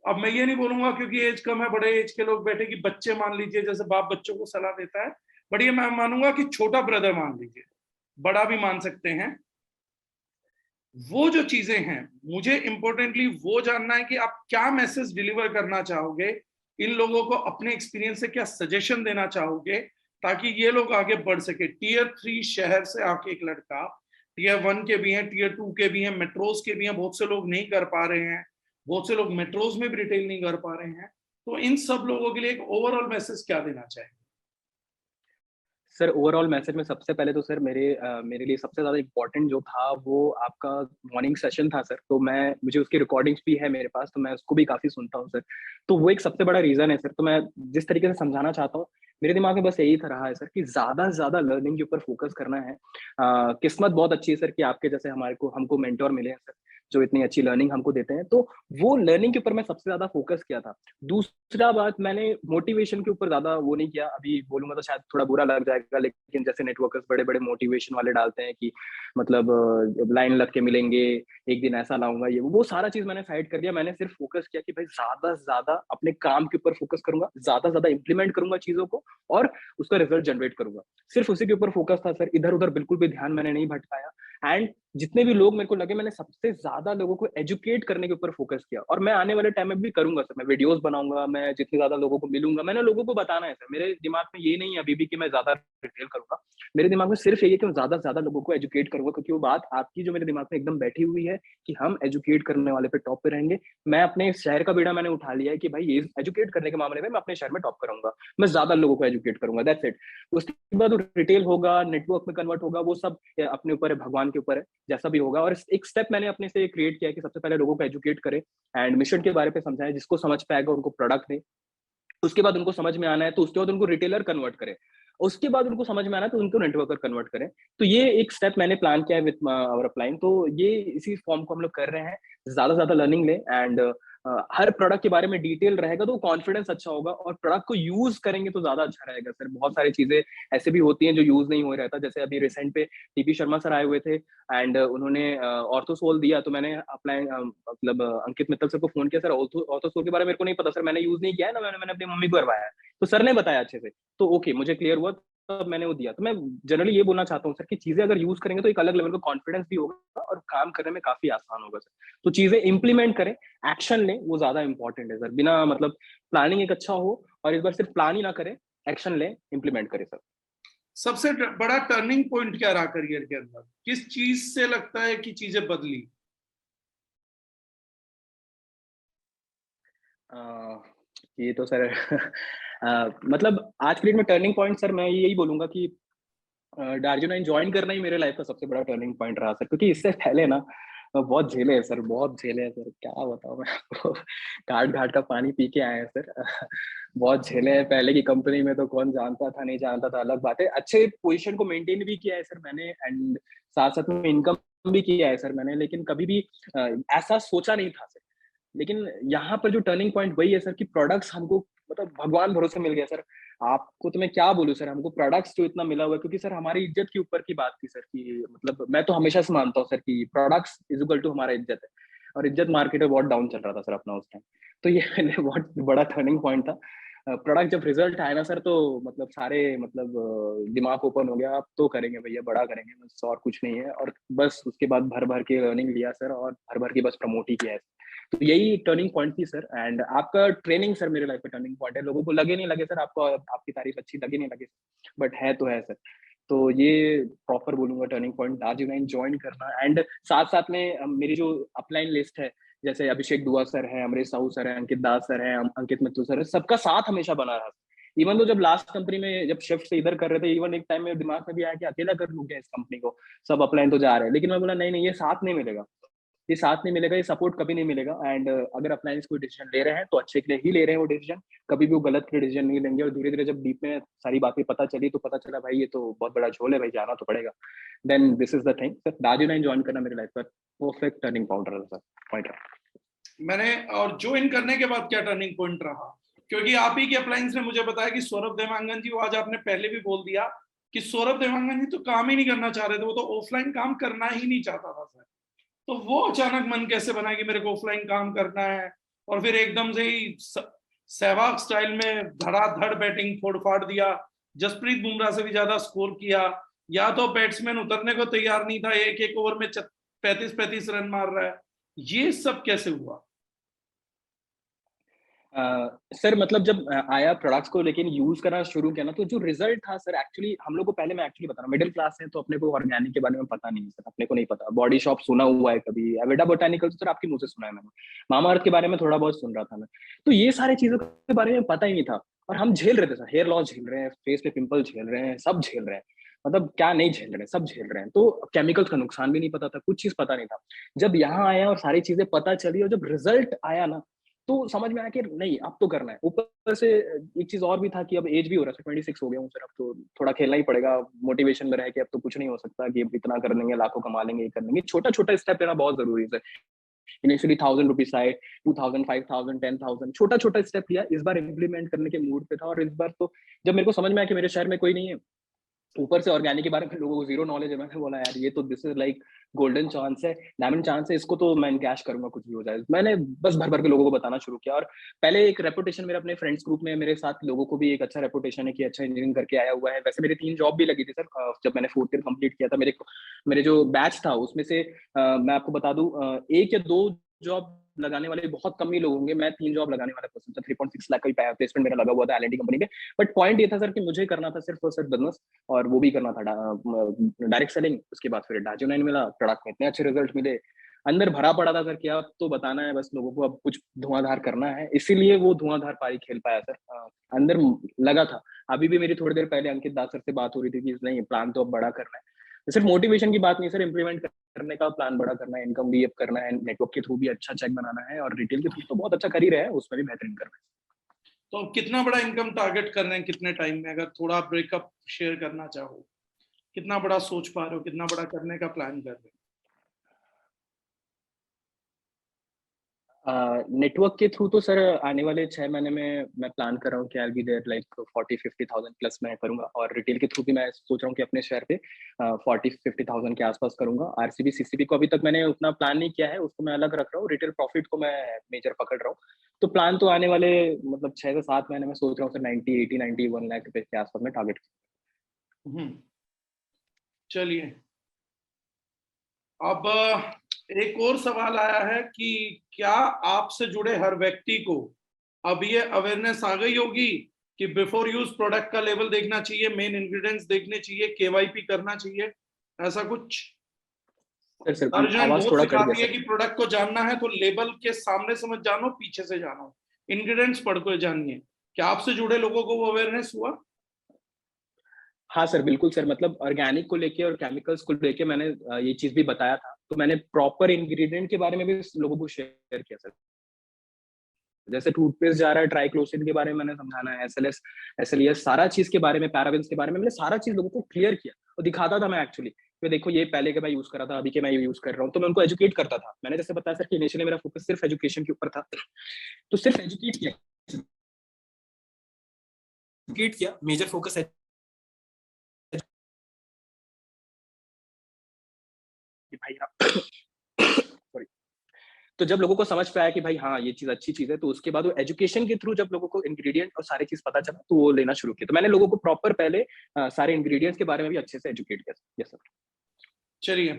अब मैं ये नहीं बोलूंगा क्योंकि एज कम है, बड़े एज के लोग बैठे कि बच्चे मान लीजिए, जैसे बाप बच्चों को सलाह देता है, बट ये मैं मानूंगा कि छोटा ब्रदर मान लीजिए, बड़ा भी मान सकते हैं। वो जो चीजें हैं, मुझे इंपॉर्टेंटली वो जानना है कि आप क्या मैसेज डिलीवर करना चाहोगे इन लोगों को, अपने एक्सपीरियंस से क्या सजेशन देना चाहोगे ताकि ये लोग आगे बढ़ सके। टियर 3 शहर से आके एक लड़का, टियर 1 के भी हैं, टियर 2 के भी हैं, मेट्रोज के भी हैं, बहुत से लोग नहीं कर पा रहे हैं, बहुत से लोग मेट्रोज में भी रिटेल नहीं कर पा रहे हैं, तो इन सब लोगों के लिए एक ओवरऑल मैसेज क्या देना चाहिए? सर ओवरऑल मैसेज में सबसे पहले तो सर मेरे लिए सबसे ज़्यादा इम्पोर्टेंट जो था वो आपका मॉर्निंग सेशन था सर। तो मुझे उसकी रिकॉर्डिंग्स भी है मेरे पास, तो मैं उसको भी काफ़ी सुनता हूँ सर। तो वो एक सबसे बड़ा रीज़न है सर। तो मैं जिस तरीके से समझाना चाहता हूँ, मेरे दिमाग में बस यही था रहा है सर कि ज़्यादा से ज़्यादा लर्निंग के ऊपर फोकस करना है। किस्मत बहुत अच्छी है सर कि आपके जैसे हमको मेंटोर मिले हैं सर, जो इतनी अच्छी लर्निंग हमको देते हैं। तो वो लर्निंग के ऊपर मैं सबसे ज़्यादा फोकस किया था। दूसरा बात, मैंने मोटिवेशन के ऊपर ज़्यादा वो नहीं किया। अभी बोलूँगा तो शायद थोड़ा बुरा लग जाएगा, लेकिन जैसे नेटवर्कर्स बड़े-बड़े मोटिवेशन वाले डालते हैं कि मतलब लाइन लग के मिलेंगे, एक दिन ऐसा लाऊँगा, ये वो सारा चीज़ मैंने साइड कर दिया। मैंने सिर्फ फोकस किया कि भाई ज़्यादा से ज़्यादा अपने काम के ऊपर फोकस करूँगा, ज़्यादा से ज़्यादा इम्प्लीमेंट करूँगा चीज़ों को और उसका रिजल्ट जनरेट करूँगा। सिर्फ उसी के ऊपर फोकस था सर, इधर-उधर बिल्कुल भी ध्यान मैंने नहीं भटकाया। एंड जितने भी लोग मेरे को लगे, मैंने सबसे ज़्यादा लोगों को एजुकेट करने के ऊपर फोकस किया और मैं आने वाले टाइम में भी करूँगा सर। मैं वीडियोज़ बनाऊँगा, मैं जितने ज़्यादा लोगों को मिलूँगा, मैंने लोगों को बताना है सर। मेरे दिमाग में ये नहीं है अभी भी कि मैं ज़्यादा रिटेल करूँगा। मेरे दिमाग में सिर्फ यही है कि मैं ज़्यादा से ज़्यादा लोगों को एजुकेट करूँगा, क्योंकि वो बात आपकी जो मेरे दिमाग में एकदम बैठी हुई है कि हम एजुकेट करने वाले पे टॉप पे रहेंगे। मैं अपने शहर का बेड़ा मैंने उठा लिया है कि भाई ये एजुकेट करने के मामले में मैं अपने शहर में टॉप करूँगा। मैं ज़्यादा लोगों को एजुकेट करूँगा, दैट्स इट। उसके बाद वो रिटेल होगा, नेटवर्क में कन्वर्ट होगा, वो सब अपने ऊपर है, भगवान के ऊपर है, जैसा भी होगा। और एक स्टेप मैंने अपने से क्रिएट किया है कि सबसे पहले लोगों को एजुकेट करें एंड मिशन के बारे पे समझाएं। जिसको समझ पाएगा उनको प्रोडक्ट दें। उसके बाद उनको समझ में आना है तो उसके बाद उनको रिटेलर कन्वर्ट करें। उसके बाद उनको समझ में आना है तो उनको नेटवर्कर कन्वर्ट करें। तो ये एक स्टेप मैंने प्लान किया है विद आवर अपलाइन। तो ये इसी फॉर्म को हम लोग कर रहे हैं। ज़्यादा से ज़्यादा लर्निंग लें एंड हर प्रोडक्ट के बारे में डिटेल रहेगा तो कॉन्फिडेंस अच्छा होगा और प्रोडक्ट को यूज़ करेंगे तो ज़्यादा अच्छा रहेगा सर। बहुत सारी चीज़ें ऐसे भी होती हैं जो यूज़ नहीं हो रहता। जैसे अभी रिसेंट पे टीपी शर्मा सर आए हुए थे एंड उन्होंने ऑर्थोसोल दिया, तो मैंने अपलाइन मतलब अंकित मित्तल सर को फ़ोन किया, सर ऑर्थोसोल के बारे में मेरे को नहीं पता सर, मैंने यूज़ नहीं किया है ना, मैंने अपनी मम्मी को करवाया है। तो सर ने बताया अच्छे से, तो ओके मुझे क्लियर हुआ, तब मैंने वो दिया। तो मैं जनरली ये बोलना चाहता हूँ सर कि चीज़ें अगर यूज़ करेंगे तो एक अलग लेवल का कॉन्फिडेंस भी होगा और काम करने में काफ़ी आसान होगा सर। तो चीज़ें इम्प्लीमेंट करें, एक्शन लें, वो ज़्यादा इम्पोर्टेंट है सर। बिना मतलब प्लानिंग एक अच्छा हो और इस बार सिर्फ प्लान ही ना करें, एक्शन लें, इम्प्लीमेंट करें सर। सबसे बड़ा टर्निंग पॉइंट क्या रहा करियर के अंदर? किस चीज से लगता है कि चीजें बदली? अ, ये तो सर मतलब आज की डेट में टर्निंग पॉइंट सर मैं यही बोलूँगा कि डार्जिलिंग जॉइन करना ही मेरे लाइफ का सबसे बड़ा टर्निंग पॉइंट रहा सर, क्योंकि इससे पहले ना बहुत झेले हैं सर, बहुत झेले हैं सर, क्या बताऊँ मैं आपको। घाट-घाट का पानी पी के आए हैं सर। बहुत झेले हैं, पहले की कंपनी में तो कौन जानता था, नहीं जानता था, अलग बात है। अच्छे पोज़ीशन को मेंटेन भी किया है सर मैंने एंड साथ-साथ में इनकम भी किया है सर मैंने, लेकिन कभी भी अ, ऐसा सोचा नहीं था सर। लेकिन यहाँ पर जो टर्निंग पॉइंट वही है सर कि प्रोडक्ट्स हमको मतलब भगवान भरोसे मिल गया सर। आपको तो मैं क्या बोलूँ सर, हमको प्रोडक्ट्स जो इतना मिला हुआ है, क्योंकि सर हमारी इज़्ज़त के ऊपर की बात थी सर कि मतलब मैं तो हमेशा से मानता हूँ सर कि प्रोडक्ट्स इज़ इक्वल टू हमारा इज़्ज़त है और इज़्ज़त मार्केट में बहुत डाउन चल रहा था सर अपना उस टाइम। तो ये मेरे लिए बहुत बड़ा टर्निंग पॉइंट था। प्रोडक्ट जब रिज़ल्ट आया ना सर तो मतलब सारे मतलब दिमाग ओपन हो गया, अब तो करेंगे भैया, बड़ा करेंगे बस और कुछ नहीं है। और बस उसके बाद भर-भर के अर्निंग लिया सर और भर-भर के बस प्रमोट ही किया है। तो यही टर्निंग पॉइंट थी सर एंड आपका ट्रेनिंग सर मेरे लाइफ का टर्निंग पॉइंट है। लोगों को लगे नहीं लगे सर, आपको आपकी तारीफ अच्छी लगे नहीं लगे, बट है तो है सर। तो ये प्रॉपर बोलूँगा टर्निंग पॉइंट आज जॉइन करना एंड साथ-साथ में मेरी जो अपलाइन लिस्ट है, जैसे अभिषेक दुआ सर हैं, अमरीश साहू सर हैं, अंकित दास सर हैं, अंकित मित्तल सर हैं, सबका साथ हमेशा बना रहा। इवन तो जब लास्ट कंपनी में जब शिफ्ट से इधर कर रहे थे, इवन एक टाइम में दिमाग में भी आया कि अकेला कर लूँ क्या इस कंपनी को, सब अपलाइन तो जा रहे हैं। लेकिन मैं बोला नहीं, नहीं ये साथ नहीं मिलेगा। ये साथ नहीं मिलेगा, ये सपोर्ट कभी नहीं मिलेगा एंड अगर अप्लायंस कोई डिसीजन ले रहे हैं तो अच्छे के लिए ही ले रहे हैं वो डिसीजन, कभी भी वो गलत के डिसीजन नहीं लेंगे। और धीरे-धीरे जब डीप में सारी बातें पता चली तो पता चला भाई ये तो बहुत बड़ा झोल है भाई, जाना तो पड़ेगा। Then this is the thing sir, Darjeeling join करना मेरी लाइफ का परफेक्ट टर्निंग पॉइंट रहा सर, पॉइंट रहा। मैंने और ज्वाइन करने के बाद क्या टर्निंग पॉइंट रहा? क्योंकि आप ही के अप्लायंस ने मुझे बताया कि सौरभ देवांगन जी, वो आज आपने पहले भी बोल दिया कि सौरभ देवांगन जी तो काम ही नहीं करना चाह रहे थे, वो तो ऑफलाइन काम करना ही नहीं चाहता था सर। तो वो अचानक मन कैसे बना कि मेरे को ऑफलाइन काम करना है, और फिर एकदम से ही सहवाग स्टाइल में धड़ाधड़ बैटिंग फोड़ फाड़ दिया, जसप्रीत बुमराह से भी ज्यादा स्कोर किया, या तो बैट्समैन उतरने को तैयार नहीं था, एक एक ओवर में 35-35 रन मार रहा है, ये सब कैसे हुआ? सर मतलब जब आया प्रोडक्ट्स को लेकिन यूज करना शुरू किया ना, तो जो रिजल्ट था सर, एक्चुअली हम लोग को पहले, मैं एक्चुअली बता रहा हूँ, मिडिल क्लास है तो अपने को ऑर्गेनिक के बारे में पता नहीं है सर, अपने को नहीं पता। बॉडी शॉप सुना हुआ है कभी, एविडा बोटानिकल सर आपके मुंह से सुना है मैंने, मामा अर्थ के बारे में थोड़ा बहुत सुन रहा था मैं, तो ये सारी चीजों के बारे में पता ही नहीं था। और हम झेल रहे थे सर, हेयर लॉस झेल रहे हैं, फेस पे पिंपल झेल रहे हैं, सब झेल रहे हैं, मतलब क्या नहीं झेल रहे हैं, सब झेल रहे हैं। तो केमिकल्स का नुकसान भी नहीं पता था, कुछ चीज पता नहीं था। जब यहाँ आया और सारी चीजें पता चली और जब रिजल्ट आया ना, तो समझ में आया कि नहीं अब तो करना है। ऊपर से एक चीज और भी था कि अब एज भी हो रहा है, 26 हो गया हूँ सर, अब तो थोड़ा खेलना ही पड़ेगा। मोटिवेशन में रह के अब तो कुछ नहीं हो सकता कि अब इतना कर लेंगे, लाखों कमा लेंगे, ये कर लेंगे। छोटा छोटा स्टेप लेना बहुत जरूरी है। इनिशियली 1000 रुपीज आए, 2000, 5000, 10,000, छोटा छोटा स्टेप लिया। इस बार इम्प्लीमेंट करने के मूड पे था, और इस बार तो जब मेरे को समझ में आया कि मेरे शहर में कोई नहीं है, ऊपर से ऑर्गेनिक के बारे में लोगों को जीरो नॉलेज है, मैंने बोला यार ये तो this is like golden chance है, डायमंड चांस है, इसको तो मैं कैश करूंगा कुछ भी हो जाए। मैंने बस भर भर के लोगों को बताना शुरू किया, और पहले एक रेपुटेशन मेरे अपने फ्रेंड्स ग्रुप में, मेरे साथ लोगों को भी एक अच्छा रेपुटेशन है कि अच्छा इंजीनियरिंग करके आया हुआ है। वैसे मेरी 3 जॉब भी लगी थी सर, जब मैंने 4th ईयर कंप्लीट किया था। मेरे जो बैच था उसमें से मैं आपको बता दूं, 1 या 2 जॉब लगाने वाले बहुत कम ही लोग होंगे, मैं 3 जॉब लगाने वाला पर्सन था। 3.6 लाख का प्लेसमेंट मेरा लगा हुआ था एल&टी कंपनी में। बट पॉइंट ये था सर कि मुझे करना था सिर्फ और सिर्फ बिजनेस, और वो भी करना था डायरेक्ट सेलिंग। उसके बाद फिर डाजियो 9 मिला, प्रोडक्ट में इतने अच्छे रिजल्ट मिले, अंदर भरा पड़ा था सर कि अब तो बताना है बस लोगों को, अब कुछ धुआंधार करना है। इसीलिए वो धुआंधार पारी खेल पाया सर। अंदर लगा था। अभी भी मेरी थोड़ी देर पहले अंकित दास सर से बात हो रही थी कि नहीं, प्लान तो अब बड़ा करना है। सिर्फ मोटिवेशन की बात नहीं सर, इंप्लीमेंट करने का प्लान बड़ा करना है, इनकम भी अप करना है, नेटवर्क के थ्रू भी अच्छा चेक बनाना है, और रिटेल के थ्रू तो बहुत अच्छा कर ही रहे हैं, उसमें भी बेहतरीन करना है। तो कितना बड़ा इनकम टारगेट कर रहे हैं, कितने टाइम में, अगर थोड़ा ब्रेकअप शेयर करना चाहो, कितना बड़ा सोच पा रहे हो, कितना बड़ा करने का प्लान कर रहे हो? नेटवर्क के थ्रू तो सर आने वाले 6 महीने में मैं प्लान कर रहा हूँ कि आई बी देयर लाइक 40-50,000 प्लस मैं करूंगा। और रिटेल के थ्रू भी मैं सोच रहा हूँ कि अपने शहर पे 40-50,000 के आसपास करूंगा। आरसीबी सीसीबी को अभी तक मैंने उतना प्लान नहीं किया है, उसको मैं अलग रख रहा हूँ। रिटेल प्रॉफिट को मैं मेजर पकड़ रहा हूँ। तो प्लान तो आने वाले मतलब 6 से 7 महीने में सोच रहा हूँ सर 90, 80, 90, 1 लाख रुपए के आसपास में टारगेट। चलिए, अब एक और सवाल आया है कि क्या आपसे जुड़े हर व्यक्ति को अब ये अवेयरनेस आ गई होगी कि बिफोर यूज प्रोडक्ट का लेवल देखना चाहिए, मेन इंग्रेडिएंट्स देखने चाहिए, केवाईपी करना चाहिए, ऐसा कुछ? सर अर्जुन आवाज बहुत थोड़ा कट गया सिखाती है सर। कि प्रोडक्ट को जानना है तो लेबल के सामने से मत जानो, पीछे से जानो, इंग्रेडिएंट्स पढ़ कर जानिए। क्या आपसे जुड़े लोगों को वो अवेयरनेस हुआ? हाँ सर, बिल्कुल सर, मतलब ऑर्गेनिक को लेके और केमिकल्स को लेके मैंने ये चीज भी बताया था। तो मैंने प्रॉपर इंग्रेडिएंट के बारे में भी लोगों को शेयर किया सर। जैसे टूथपेस्ट जा रहा है, ट्राइक्लोसिन के बारे में मैंने समझाना है, एसएलएस सारा चीज के बारे में, पैराबेन्स के बारे में, मैंने सारा चीज लोगों को क्लियर किया और दिखाता था मैं एक्चुअली। तो देखो ये पहले के मैं यूज कर रहा था, अभी के मैं यूज कर रहा हूँ, तो मैं उनको एजुकेट करता था। मैंने जैसे बताया सर कि इनिशियली मेरा फोकस सिर्फ एजुकेशन के ऊपर था, तो सिर्फ एजुकेट किया, मेजर फोकस है भाई। सॉरी। तो जब लोगों को समझ पे आया कि भाई हाँ ये चीज अच्छी चीज है, तो उसके बाद वो एजुकेशन के थ्रू जब लोगों को इंग्रेडिएंट और सारी चीज पता चला, तो वो लेना शुरू किया। तो मैंने लोगों को प्रॉपर पहले सारे इंग्रेडिएंट्स के बारे में भी अच्छे से एजुकेट किया। Yes sir. चलिए,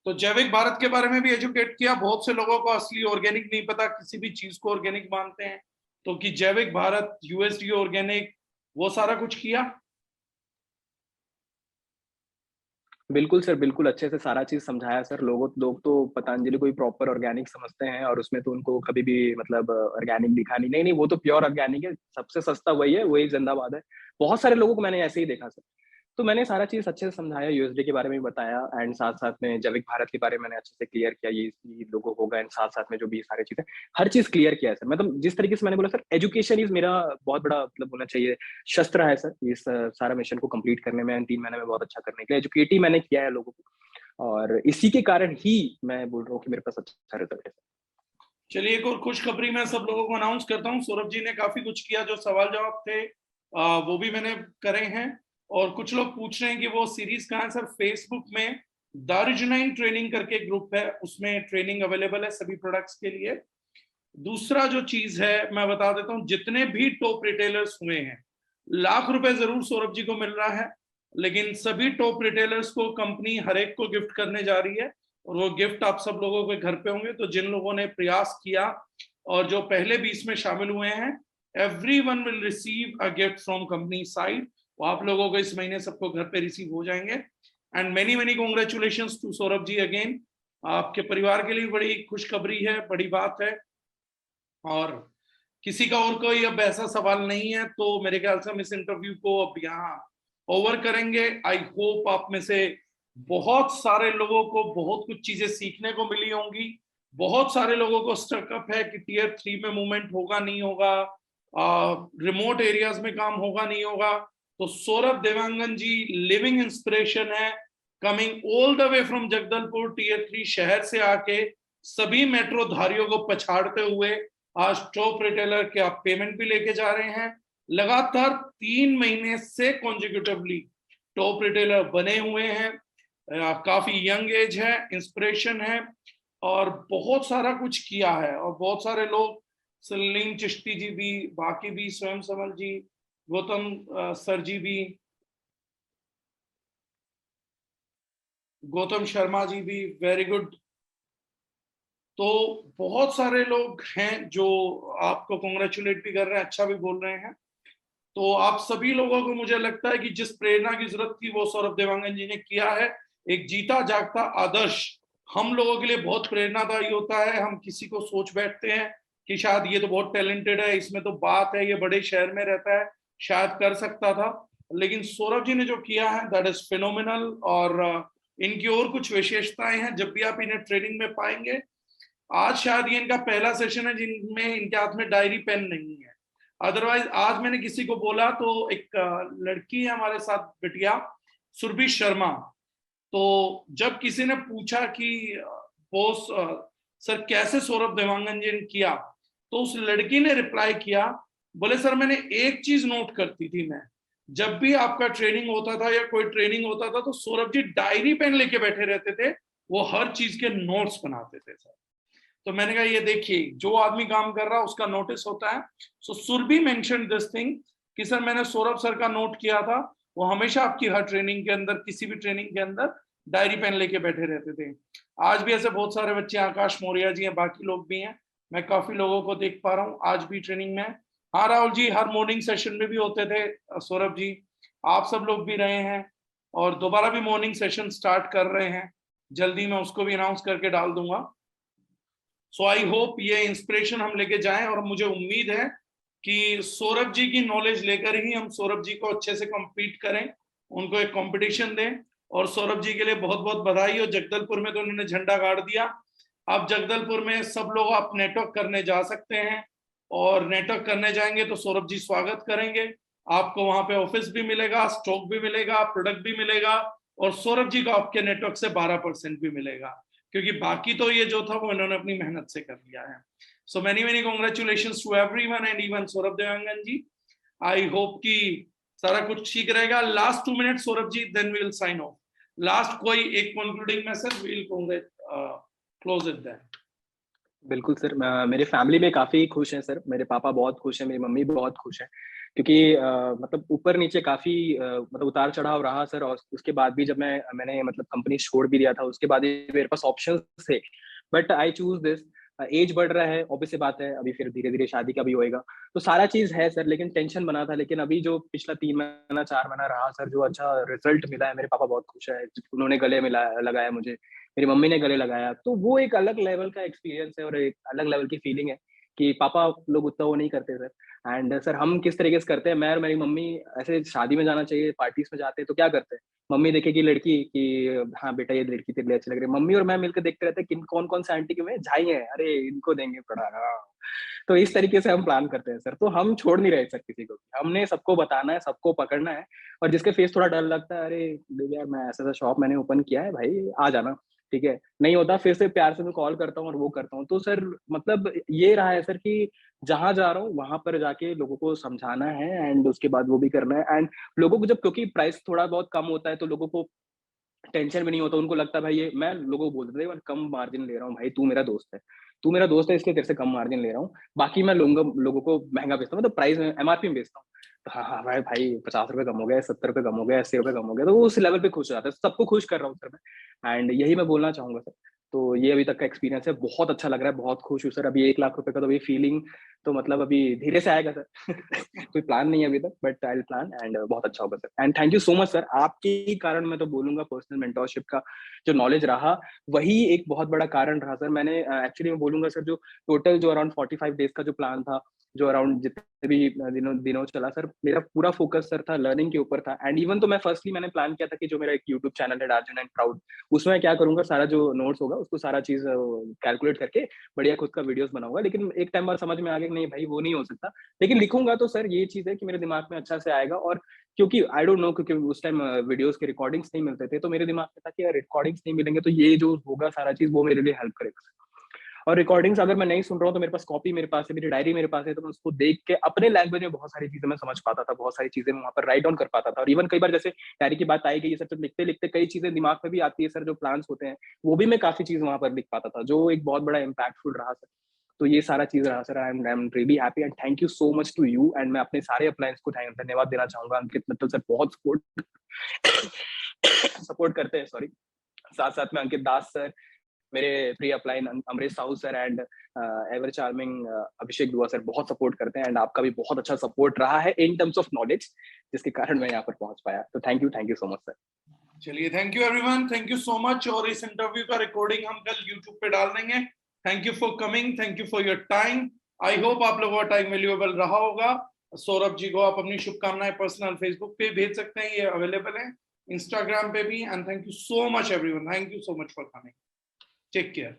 तो जैविक भारत के बारे में भी एजुकेट किया। बहुत से लोगों को असली ऑर्गेनिक नहीं पता, किसी भी चीज को ऑर्गेनिक मानते हैं, तो कि जैविक भारत, यूएसडी ऑर्गेनिक, वो सारा कुछ किया। बिल्कुल सर, बिल्कुल अच्छे से सारा चीज समझाया सर। लोग तो पतंजलि को ही प्रॉपर ऑर्गेनिक समझते हैं, और उसमें तो उनको कभी भी मतलब ऑर्गेनिक दिखा नहीं, नहीं नहीं, वो तो प्योर ऑर्गेनिक है, सबसे सस्ता वही है, वही जिंदाबाद है। बहुत सारे लोगों को मैंने ऐसे ही देखा सर। तो मैंने सारा चीज अच्छे से समझाया, यूएसडी के बारे में भी बताया, एंड साथ साथ में जैविक भारत के बारे में मैंने अच्छे से क्लियर किया, ये लोगो होगा, एंड साथ साथ में जो भी सारी चीजें, हर चीज क्लियर किया है सर। मतलब जिस तरीके से मैंने बोला सर, एजुकेशन इज मेरा बहुत बड़ा मतलब होना चाहिए शस्त्र है सर, इस सारा मिशन को कंप्लीट करने में, 3 महीने में बहुत अच्छा करने के लिए एजुकेट ही मैंने किया है लोगों को, और इसी के कारण ही मैं बोल रहा हूँ कि मेरे पास अच्छा रिजल्ट है। चलिए, एक और खुशखबरी मैं सब लोगों को अनाउंस करता हूँ। सौरभ जी ने काफी कुछ किया, जो सवाल जवाब थे वो भी मैंने करे हैं। और कुछ लोग पूछ रहे हैं कि वो सीरीज कहाँ है सर। फेसबुक में दारुजनाइन ट्रेनिंग करके ग्रुप है, उसमें ट्रेनिंग अवेलेबल है सभी प्रोडक्ट्स के लिए। दूसरा जो चीज है मैं बता देता हूँ, जितने भी टॉप रिटेलर्स हुए हैं, लाख रुपए जरूर सौरभ जी को मिल रहा है, लेकिन सभी टॉप रिटेलर्स को कंपनी हर एक को गिफ्ट करने जा रही है, और वो गिफ्ट आप सब लोगों के घर पे होंगे। तो जिन लोगों ने प्रयास किया और जो पहले 20 में शामिल हुए हैं, everyone will receive a gift from company side। वो आप लोगों को इस महीने सबको घर पे रिसीव हो जाएंगे। And many many congratulations to Saurabh ji again. आपके परिवार के लिए बड़ी खुशखबरी है, बड़ी बात है। और किसी का और कोई अब ऐसा सवाल नहीं है तो मेरे ख्याल से हम इस इंटरव्यू को अब यहाँ ओवर करेंगे। आई होप आप में से बहुत सारे लोगों को बहुत कुछ चीजें सीखने को मिली होंगी। बहुत सारे लोगों को स्टकअप है कि टीयर 3 में मूवमेंट होगा नहीं होगा, रिमोट एरियाज में काम होगा नहीं होगा। तो सौरभ देवांगन जी लिविंग इंस्पिरेशन है, coming all the way from Jagdalpur tier 3 शहर से आके सभी मेट्रो धारियों को पछाड़ते हुए आज टॉप रिटेलर के आप पेमेंट भी लेके जा रहे हैं। लगातार 3 महीने से कॉन्जिक्यूटिवली टॉप रिटेलर बने हुए हैं। काफी यंग एज है, इंस्पिरेशन है, और बहुत सारा कुछ किया है। और बहुत सारे लोग, सलीम चिश्ती जी भी, बाकी भी, स्वयं समल जी, गौतम सर जी भी, गौतम शर्मा जी भी, वेरी गुड। तो बहुत सारे लोग हैं जो आपको कॉन्ग्रेचुलेट भी कर रहे हैं, अच्छा भी बोल रहे हैं। तो आप सभी लोगों को मुझे लगता है कि जिस प्रेरणा की जरूरत थी वो सौरभ देवांगन जी ने किया है। एक जीता जागता आदर्श हम लोगों के लिए बहुत प्रेरणादायी होता है। हम किसी को सोच बैठते हैं कि शायद ये तो बहुत टैलेंटेड है, इसमें तो बात है, ये बड़े शहर में रहता है, शायद कर सकता था। लेकिन सौरभ जी ने जो किया है दैट इज फिनोमिनल। और इनकी और कुछ विशेषताएं हैं, जब भी आप इन्हें ट्रेनिंग में पाएंगे। आज शायद ये इनका पहला सेशन है जिनमें इनके हाथ में डायरी पेन नहीं है। अदरवाइज आज मैंने किसी को बोला तो एक लड़की है हमारे साथ, बिटिया सुरभि शर्मा। तो जब किसी ने पूछा कि बोस सर कैसे सौरभ देवांगन जी ने किया, तो उस लड़की ने रिप्लाई किया, बोले सर मैंने एक चीज नोट करती थी, मैं जब भी आपका ट्रेनिंग होता था या कोई ट्रेनिंग होता था तो सौरभ जी डायरी पेन लेके बैठे रहते थे, वो हर चीज के नोट्स बनाते थे सर। तो मैंने कहा ये देखिए, जो आदमी काम कर रहा है उसका नोटिस होता है। सो सुरभि मेंशन दिस थिंग कि सर मैंने सौरभ सर का नोट किया था, वो हमेशा आपकी हर ट्रेनिंग के अंदर, किसी भी ट्रेनिंग के अंदर डायरी पेन लेके बैठे रहते थे। आज भी ऐसे बहुत सारे बच्चे, आकाश मौर्य जी हैं, बाकी लोग भी हैं, मैं काफी लोगों को देख पा रहा हूँ आज भी ट्रेनिंग में। हाँ राहुल जी, हर मॉर्निंग सेशन में भी होते थे सौरभ जी, आप सब लोग भी रहे हैं, और दोबारा भी मॉर्निंग सेशन स्टार्ट कर रहे हैं, जल्दी मैं उसको भी अनाउंस करके डाल दूंगा। सो आई होप ये इंस्पिरेशन हम लेके जाएं, और मुझे उम्मीद है कि सौरभ जी की नॉलेज लेकर ही हम सौरभ जी को अच्छे से compete करें, उनको एक कंपटीशन दें। और सौरभ जी के लिए बहुत बहुत बधाई हो। जगदलपुर में तो उन्होंने झंडा गाड़ दिया, अब जगदलपुर में सब लोग आप नेटवर्क करने जा सकते हैं, और नेटवर्क करने जाएंगे तो सौरभ जी स्वागत करेंगे। आपको वहां पे ऑफिस भी मिलेगा, स्टॉक भी मिलेगा, प्रोडक्ट भी मिलेगा, और सौरभ जी को आपके नेटवर्क से 12% भी मिलेगा, क्योंकि बाकी तो ये जो था वो इन्होंने अपनी मेहनत से कर लिया है। So many many congratulations to everyone and even Saurabh Dewangan ji. I hope कि सारा कुछ ठीक रहेगा। Last 2 minute Saurabh ji, then we will sign off. Last कोई एक concluding message, we will close it then. बिल्कुल सर, मेरे फैमिली में काफ़ी खुश हैं सर, मेरे पापा बहुत खुश हैं, मेरी मम्मी बहुत खुश हैं, क्योंकि मतलब ऊपर नीचे काफ़ी मतलब उतार-चढ़ाव रहा सर। और उसके बाद भी जब मैंने मतलब कंपनी छोड़ भी दिया था, उसके बाद भी मेरे पास ऑप्शंस थे, but I choose this. Age बढ़ रहा है, ऑब्वियस सी बात है, अभी फिर धीरे-धीरे शादी का भी होएगा, तो सारा चीज़ है सर, लेकिन टेंशन बना था। लेकिन अभी जो पिछला 3 महीना, 4 महीना रहा सर, जो अच्छा रिजल्ट मिला है, मेरे पापा बहुत खुश हैं, उन्होंने गले मिलाया लगाया मुझे, मेरी मम्मी ने गले लगाया, तो वो एक अलग लेवल का एक्सपीरियंस है और एक अलग लेवल की फीलिंग है कि पापा लोग उतना वो नहीं करते सर। एंड सर हम किस तरीके से करते हैं, मैं और मेरी मम्मी ऐसे शादी में जाना चाहिए, पार्टीज में जाते हैं तो क्या करते हैं, मम्मी देखेगी लड़की कि हाँ बेटा ये लड़की तेरे लिए अच्छी लग रही है, मम्मी और मैं मिलकर देखते रहते हैं किन कौन कौन से आंटी के में झाई है, अरे इनको देंगे पड़ा। हाँ, तो इस तरीके से हम प्लान करते हैं सर। तो हम छोड़ नहीं रहे सर किसी को, हमने सबको बताना है, सबको पकड़ना है। और जिसके फेस थोड़ा डर लगता है, अरे यार मैं ऐसा ऐसा शॉप मैंने ओपन किया है भाई, आ जाना, ठीक है, नहीं होता फिर से प्यार से मैं कॉल करता हूँ और वो करता हूँ। तो सर मतलब ये रहा है सर कि जहाँ जा रहा हूँ वहां पर जाके लोगों को समझाना है, एंड उसके बाद वो भी करना है। एंड लोगों को जब, क्योंकि प्राइस थोड़ा बहुत कम होता है तो लोगों को टेंशन भी नहीं होता, उनको लगता है भाई ये, मैं लोगों को बोल देता हूँ कम मार्जिन ले रहा हूँ भाई, तू मेरा दोस्त है, तू मेरा दोस्त है इसलिए तेरे से कम मार्जिन ले रहा हूँ, बाकी मैं लोगों को महंगा बेचता हूँ, मतलब प्राइस में एमआरपी में बेचता हूँ। तो हाँ हाँ भाई 50 रुपए कम हो गए, 70 रुपए कम हो गए, 80 रुपए कम हो गए, तो वो उस लेवल पे खुश हो जाता है। सबको खुश कर रहा हूँ सर मैं, एंड यही मैं बोलना चाहूंगा सर। तो ये अभी तक का एक्सपीरियंस है, बहुत अच्छा लग रहा है, बहुत खुश हूँ सर। अभी 1 लाख रुपए का तो अभी फीलिंग तो मतलब अभी धीरे से आएगा सर। कोई प्लान नहीं है अभी तक, but I will plan, and बहुत अच्छा होगा sir. And thank you so much sir, आपके ही कारण मैं तो बोलूंगा पर्सनल मेंटोरशिप का जो नॉलेज रहा वही एक बहुत बड़ा कारण रहा सर। मैंने एक्चुअली मैं बोलूंगा सर, जो टोटल जो अराउंड 45 डेज का जो प्लान था, जो अराउंड जितने भी दिनों चला सर, मेरा पूरा फोकस सर था लर्निंग के ऊपर था। एंड इवन तो मैं फर्स्टली मैंने प्लान किया था कि जो मेरा एक यूट्यूब चैनल है डार्जन एंड प्राउड, उसमें क्या करूंगा, सारा जो नोट्स होगा उसको सारा चीज कैलकुलेट करके बढ़िया खुद का वीडियोस बनाऊंगा। लेकिन एक टाइम बाद समझ में आ गया कि नहीं भाई वो नहीं हो सकता, लेकिन लिखूंगा तो सर ये चीज है कि मेरे दिमाग में अच्छा से आएगा। और क्योंकि आई डोंट नो, क्योंकि उस टाइम वीडियोस के रिकॉर्डिंग्स नहीं मिलते थे, तो मेरे दिमाग में था कि यार रिकॉर्डिंग्स नहीं मिलेंगे तो ये जो होगा सारा चीज वो मेरे लिए हेल्प करेगा। और रिकॉर्डिंग्स अगर मैं नहीं सुन रहा हूँ तो मेरे पास कॉपी मेरे पास है, मेरी डायरी मेरे पास है, तो मैं उसको देख के अपने लैंग्वेज में बहुत सारी चीजें मैं समझ पाता था, बहुत सारी चीजें मैं वहां पर राइट डाउन कर पाता था। और इवन कई बार जैसे डायरी की बात आई गई सर, तो लिखते लिखते कई चीजें दिमाग में भी आती है सर, जो प्लान्स होते हैं वो भी मैं काफी चीज वहां पर लिख पाता था, जो एक बहुत बड़ा इम्पैक्टफुल रहा सर। तो ये सारा चीज रहा सर। I am really happy and thank you so much to you. And मैं अपने सारे अपलायंस को धन्यवाद देना चाहूंगा। अंकित मित्तल सर बहुत सपोर्ट करते हैं, सॉरी। साथ साथ में अंकित दास सर, मेरे प्रिय upline Amrish Sahu sir, and ever charming Abhishek Dua sir बहुत सपोर्ट करते हैं। एंड आपका भी बहुत अच्छा सपोर्ट रहा है इन टर्म्स ऑफ नॉलेज, जिसके कारण मैं यहाँ पर पहुंच पाया। तो thank you so much sir. चलिए, thank you everyone, thank you so much. और इस इंटरव्यू का रिकॉर्डिंग हम कल यूट्यूब पे डाल देंगे। Thank you for coming, thank you for your time. I hope आप लोगों का टाइम वैल्यूएबल रहा होगा। सौरभ जी को आप अपनी शुभकामनाएं पर्सनल फेसबुक पे भेज सकते हैं, ये अवेलेबल है, इंस्टाग्राम पे भी। And thank you so much everyone, thank you so much for coming. Take care.